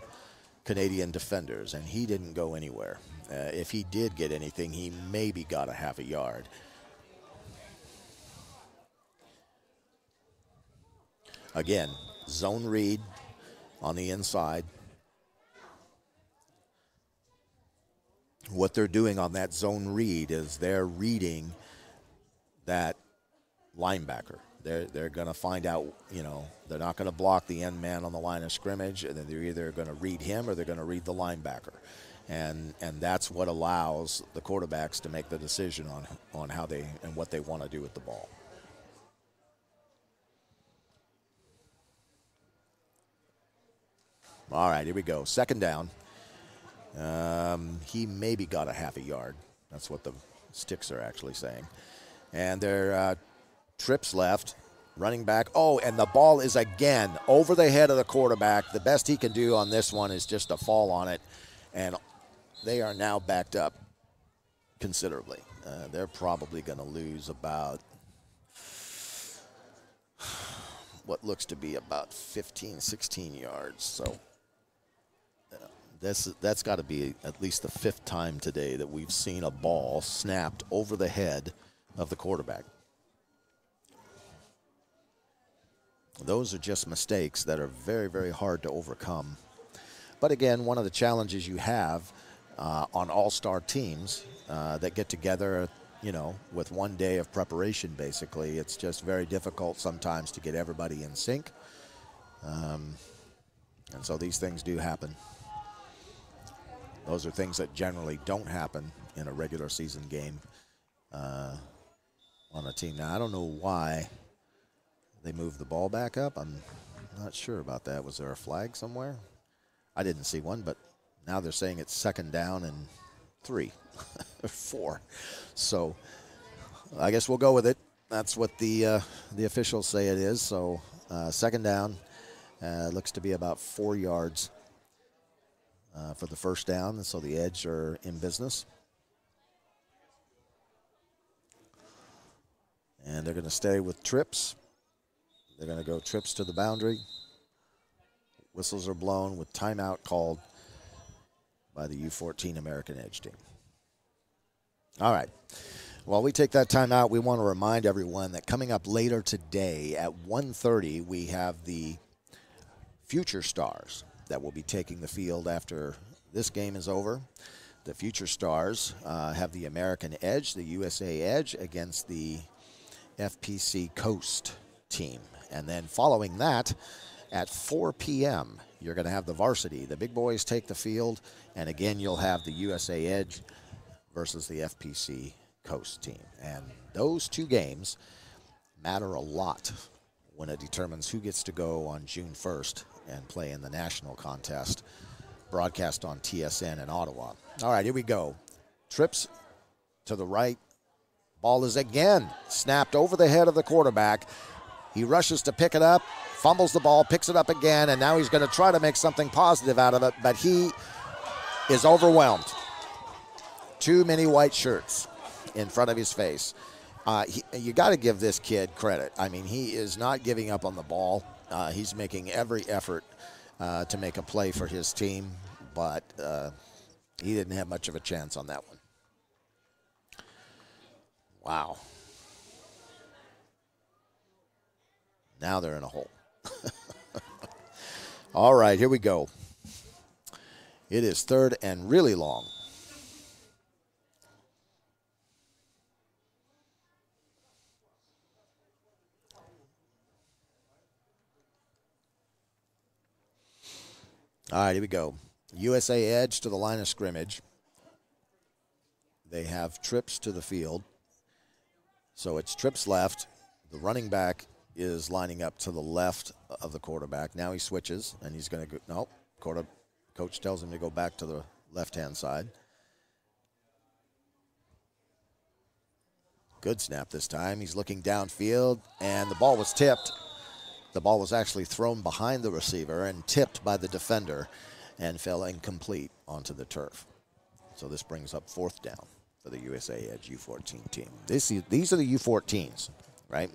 Canadian defenders, and he didn't go anywhere. If he did get anything, he maybe got a half a yard. Again, zone read on the inside. What they're doing on that zone read is they're reading that linebacker. They're going to find out, they're not going to block the end man on the line of scrimmage, and then they're either going to read him or they're going to read the linebacker. And that's what allows the quarterbacks to make the decision on how they and what they want to do with the ball. All right, here we go. 2nd down. He maybe got a half a yard. That's what the sticks are actually saying. And they're trips left, running back. Oh, and the ball is again over the head of the quarterback. The best he can do on this one is just to fall on it. And they are now backed up considerably. They're probably going to lose about what looks to be about 15, 16 yards. So that's got to be at least the 5th time today that we've seen a ball snapped over the head of the quarterback. Those are just mistakes that are very, very hard to overcome. But again, one of the challenges you have on all-star teams that get together, with 1 day of preparation, basically, it's just very difficult sometimes to get everybody in sync. And so these things do happen. Those are things that generally don't happen in a regular season game on a team. Now, I don't know why they moved the ball back up. I'm not sure about that. Was there a flag somewhere? I didn't see one, but now they're saying it's 2nd down and 3 or 4. So I guess we'll go with it. That's what the officials say it is. So 2nd down, looks to be about 4 yards for the first down. So the Edge are in business. And they're going to stay with trips. They're going to go trips to the boundary. Whistles are blown with timeout called by the U14 American Edge team. All right. While we take that timeout, we want to remind everyone that coming up later today at 1:30, we have the Future Stars that will be taking the field after this game is over. The Future Stars have the American Edge, the USA Edge, against the FPC Coast team. And then following that, at 4 p.m., you're going to have the varsity. The big boys take the field, and again, you'll have the USA Edge versus the FPC Coast team. And those 2 games matter a lot when it determines who gets to go on June 1st and play in the national contest, broadcast on TSN in Ottawa. All right, here we go. Trips to the right. Ball is again snapped over the head of the quarterback. He rushes to pick it up, fumbles the ball, picks it up again, and now he's going to try to make something positive out of it, but he is overwhelmed. Too many white shirts in front of his face. You got to give this kid credit. I mean, he is not giving up on the ball. He's making every effort to make a play for his team, but he didn't have much of a chance on that one. Wow. Now they're in a hole. All right, here we go. It is 3rd and really long. All right, here we go. USA Edge to the line of scrimmage. They have trips to the field. So it's trips left. The running back is lining up to the left of the quarterback. Now he switches, and he's going to go. No, coach tells him to go back to the left-hand side. Good snap this time. He's looking downfield, and the ball was tipped. The ball was actually thrown behind the receiver and tipped by the defender and fell incomplete onto the turf. So this brings up 4th down for the USA Edge U14 team. These are the U14s, right?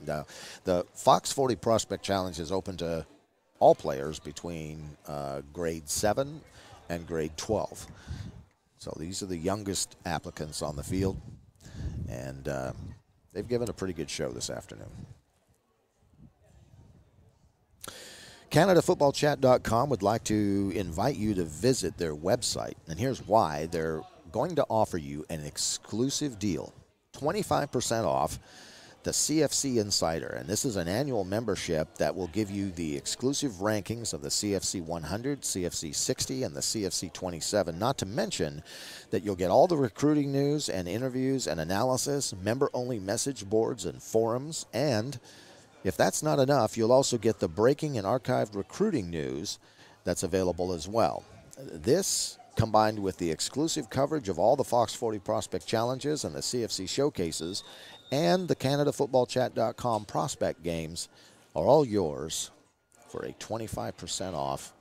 The Fox 40 Prospect Challenge is open to all players between grade 7 and grade 12. So these are the youngest applicants on the field, and they've given a pretty good show this afternoon. CanadaFootballChat.com would like to invite you to visit their website, and here's why. They're going to offer you an exclusive deal, 25% off the CFC Insider, and this is an annual membership that will give you the exclusive rankings of the CFC 100, CFC 60, and the CFC 27, not to mention that you'll get all the recruiting news and interviews and analysis, member-only message boards and forums, and if that's not enough, you'll also get the breaking and archived recruiting news that's available as well. This, combined with the exclusive coverage of all the Fox 40 Prospect Challenges and the CFC Showcases and the CanadaFootballChat.com Prospect Games, are all yours for a 25% off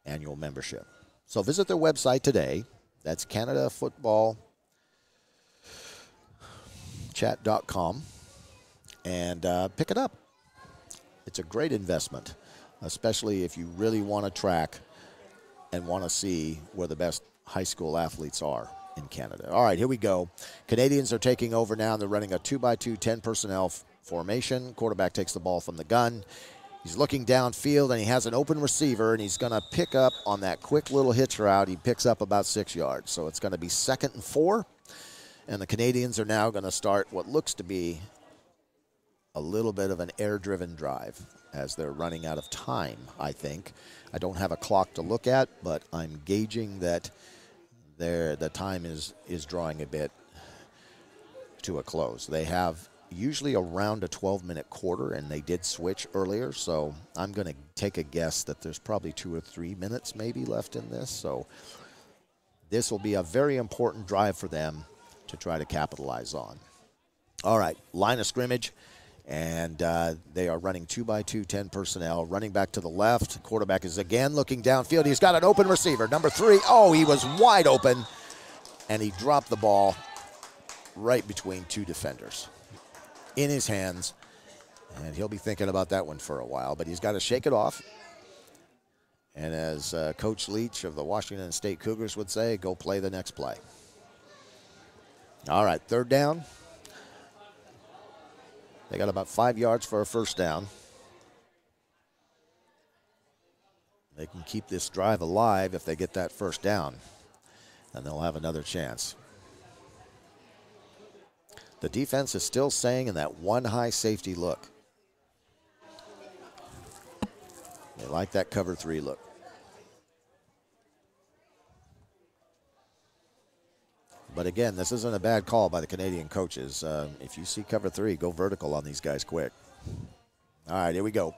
annual membership. So visit their website today. That's CanadaFootballChat.com and pick it up. It's a great investment, especially if you really want to track and want to see where the best high school athletes are in Canada. All right, here we go. Canadians are taking over now. They're running a 2x2 10 personnel formation. Quarterback takes the ball from the gun. He's looking downfield, and he has an open receiver, and he's going to pick up on that quick little hitch route. He picks up about 6 yards. So it's going to be 2nd and 4, and the Canadians are now going to start what looks to be a little bit of an air-driven drive as they're running out of time, I think. I don't have a clock to look at, but I'm gauging that the time is drawing a bit to a close. They have usually around a 12-minute quarter, and they did switch earlier, so I'm going to take a guess that there's probably 2 or 3 minutes maybe left in this. So this will be a very important drive for them to try to capitalize on. All right, line of scrimmage, and they are running 2-by-2, 10 personnel. Running back to the left. Quarterback is again looking downfield. He's got an open receiver, number 3. Oh, he was wide open, and he dropped the ball right between 2 defenders in his hands, and he'll be thinking about that one for a while, but he's got to shake it off. And as Coach Leach of the Washington State Cougars would say, go play the next play. All right, third down. They got about 5 yards for a first down. They can keep this drive alive if they get that first down, and they'll have another chance. The defense is still staying in that one high safety look. They like that cover 3 look. But again, this isn't a bad call by the Canadian coaches. If you see cover 3, go vertical on these guys quick. All right, here we go.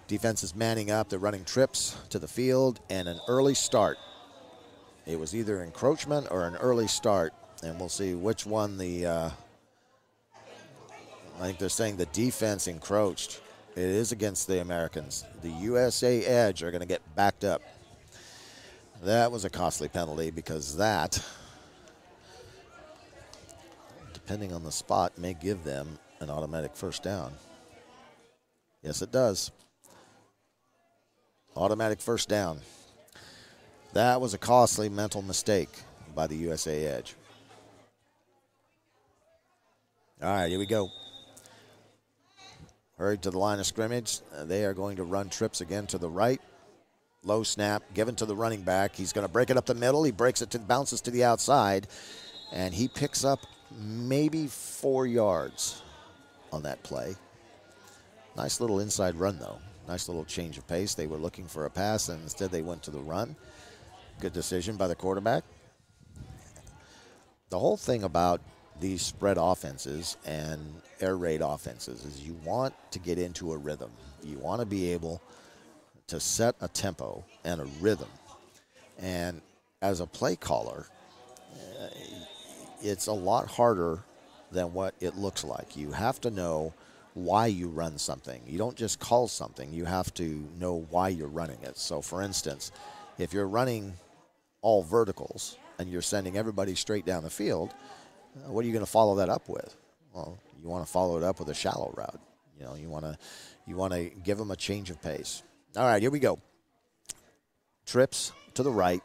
Defense is manning up. They're running trips to the field and an early start. It was either encroachment or an early start. And we'll see which one I think they're saying the defense encroached. It is against the Americans. The USA Edge are going to get backed up. That was a costly penalty because that, depending on the spot, may give them an automatic first down. Yes, it does. Automatic first down. That was a costly mental mistake by the USA Edge. All right, here we go. Hurried to the line of scrimmage. They are going to run trips again to the right. Low snap, given to the running back. He's going to break it up the middle. He breaks it, bounces to the outside, and he picks up maybe 4 yards on that play. Nice little inside run, though. Nice little change of pace. They were looking for a pass, and instead they went to the run. Good decision by the quarterback. The whole thing about these spread offenses and air raid offenses is you want to get into a rhythm. You want to be able to set a tempo and a rhythm. And as a play caller, it's a lot harder than what it looks like. You have to know why you run something. You don't just call something. You have to know why you're running it. So, for instance, if you're running all verticals and you're sending everybody straight down the field, what are you going to follow that up with? Well, you want to follow it up with a shallow route. You know, you want to give them a change of pace. All right, here we go. Trips to the right.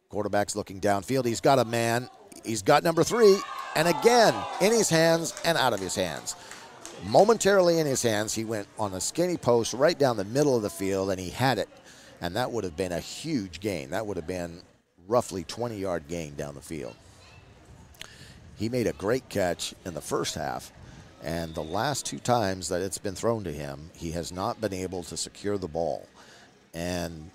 Quarterback's looking downfield. He's got a man. He's got number 3. And again, in his hands and out of his hands. Momentarily in his hands, he went on a skinny post right down the middle of the field, and he had it. And that would have been a huge gain. That would have been roughly 20-yard gain down the field. He made a great catch in the first half, and the last 2 times that it's been thrown to him, he has not been able to secure the ball. And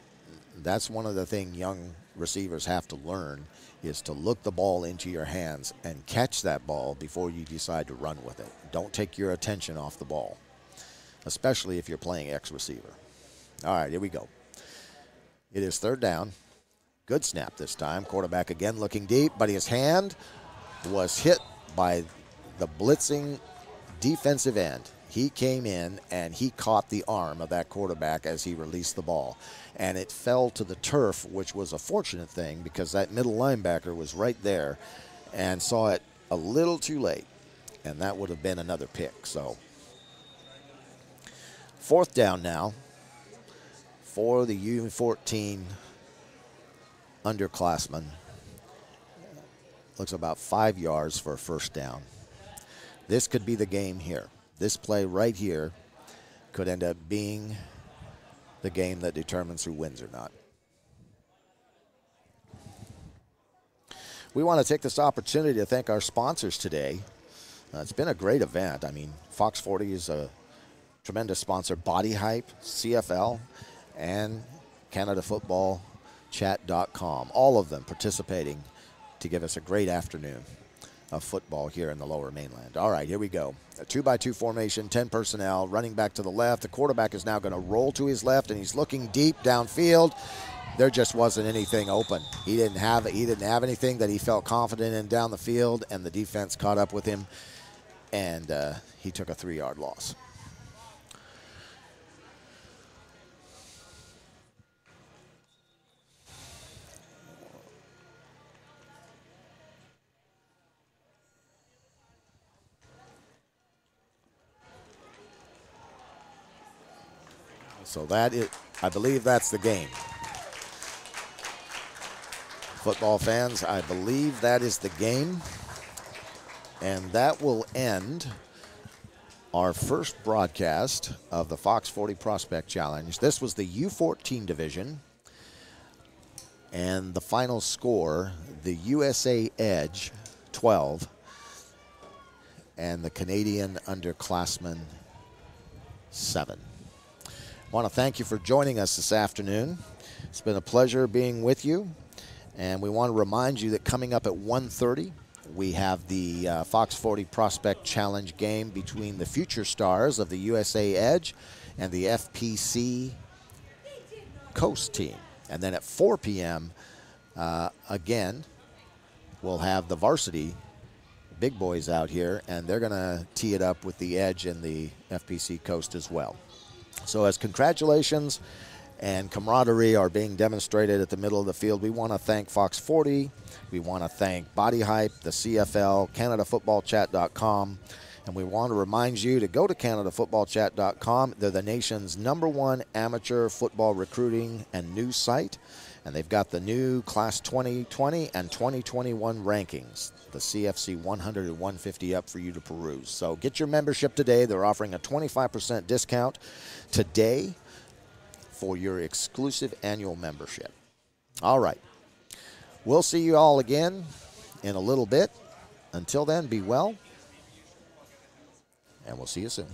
that's one of the things young receivers have to learn, is to look the ball into your hands and catch that ball before you decide to run with it. Don't take your attention off the ball, especially if you're playing X receiver. All right, here we go. It is third down. Good snap this time. Quarterback again looking deep, but his hand was hit by the blitzing defensive end. He came in and he caught the arm of that quarterback as he released the ball. And it fell to the turf, which was a fortunate thing because that middle linebacker was right there and saw it a little too late. And that would have been another pick. So, fourth down now for the U14 underclassmen. Looks about 5 yards for a first down. This could be the game here. This play right here could end up being the game that determines who wins or not. We want to take this opportunity to thank our sponsors today. It's been a great event. I mean, Fox 40 is a tremendous sponsor. Body Hype, CFL, and Canada Football footballchat.com. All of them participating to give us a great afternoon of football here in the Lower Mainland. All right, here we go. A 2-by-2 formation, 10 personnel, running back to the left. The quarterback is now going to roll to his left, and he's looking deep downfield. There just wasn't anything open. He didn't have anything that he felt confident in down the field, and the defense caught up with him, and he took a 3-yard loss. So that is, I believe that's the game. Football fans, I believe that is the game. And that will end our first broadcast of the Fox 40 Prospect Challenge. This was the U14 division. And the final score, the USA Edge 12 and the Canadian Underclassmen 7. I want to thank you for joining us this afternoon. It's been a pleasure being with you. And we want to remind you that coming up at 1:30, we have the Fox 40 Prospect Challenge game between the future stars of the USA Edge and the FPC Coast team. And then at 4 p.m., again, we'll have the varsity big boys out here, and they're going to tee it up with the Edge and the FPC Coast as well. So as congratulations and camaraderie are being demonstrated at the middle of the field, we want to thank Fox 40. We want to thank Body Hype, the CFL, CanadaFootballChat.com. And we want to remind you to go to CanadaFootballChat.com. They're the nation's #1 amateur football recruiting and news site. And they've got the new Class 2020 and 2021 rankings, the CFC 100 and 150 up for you to peruse. So get your membership today. They're offering a 25% discount today for your exclusive annual membership. All right. We'll see you all again in a little bit. Until then, be well, and we'll see you soon.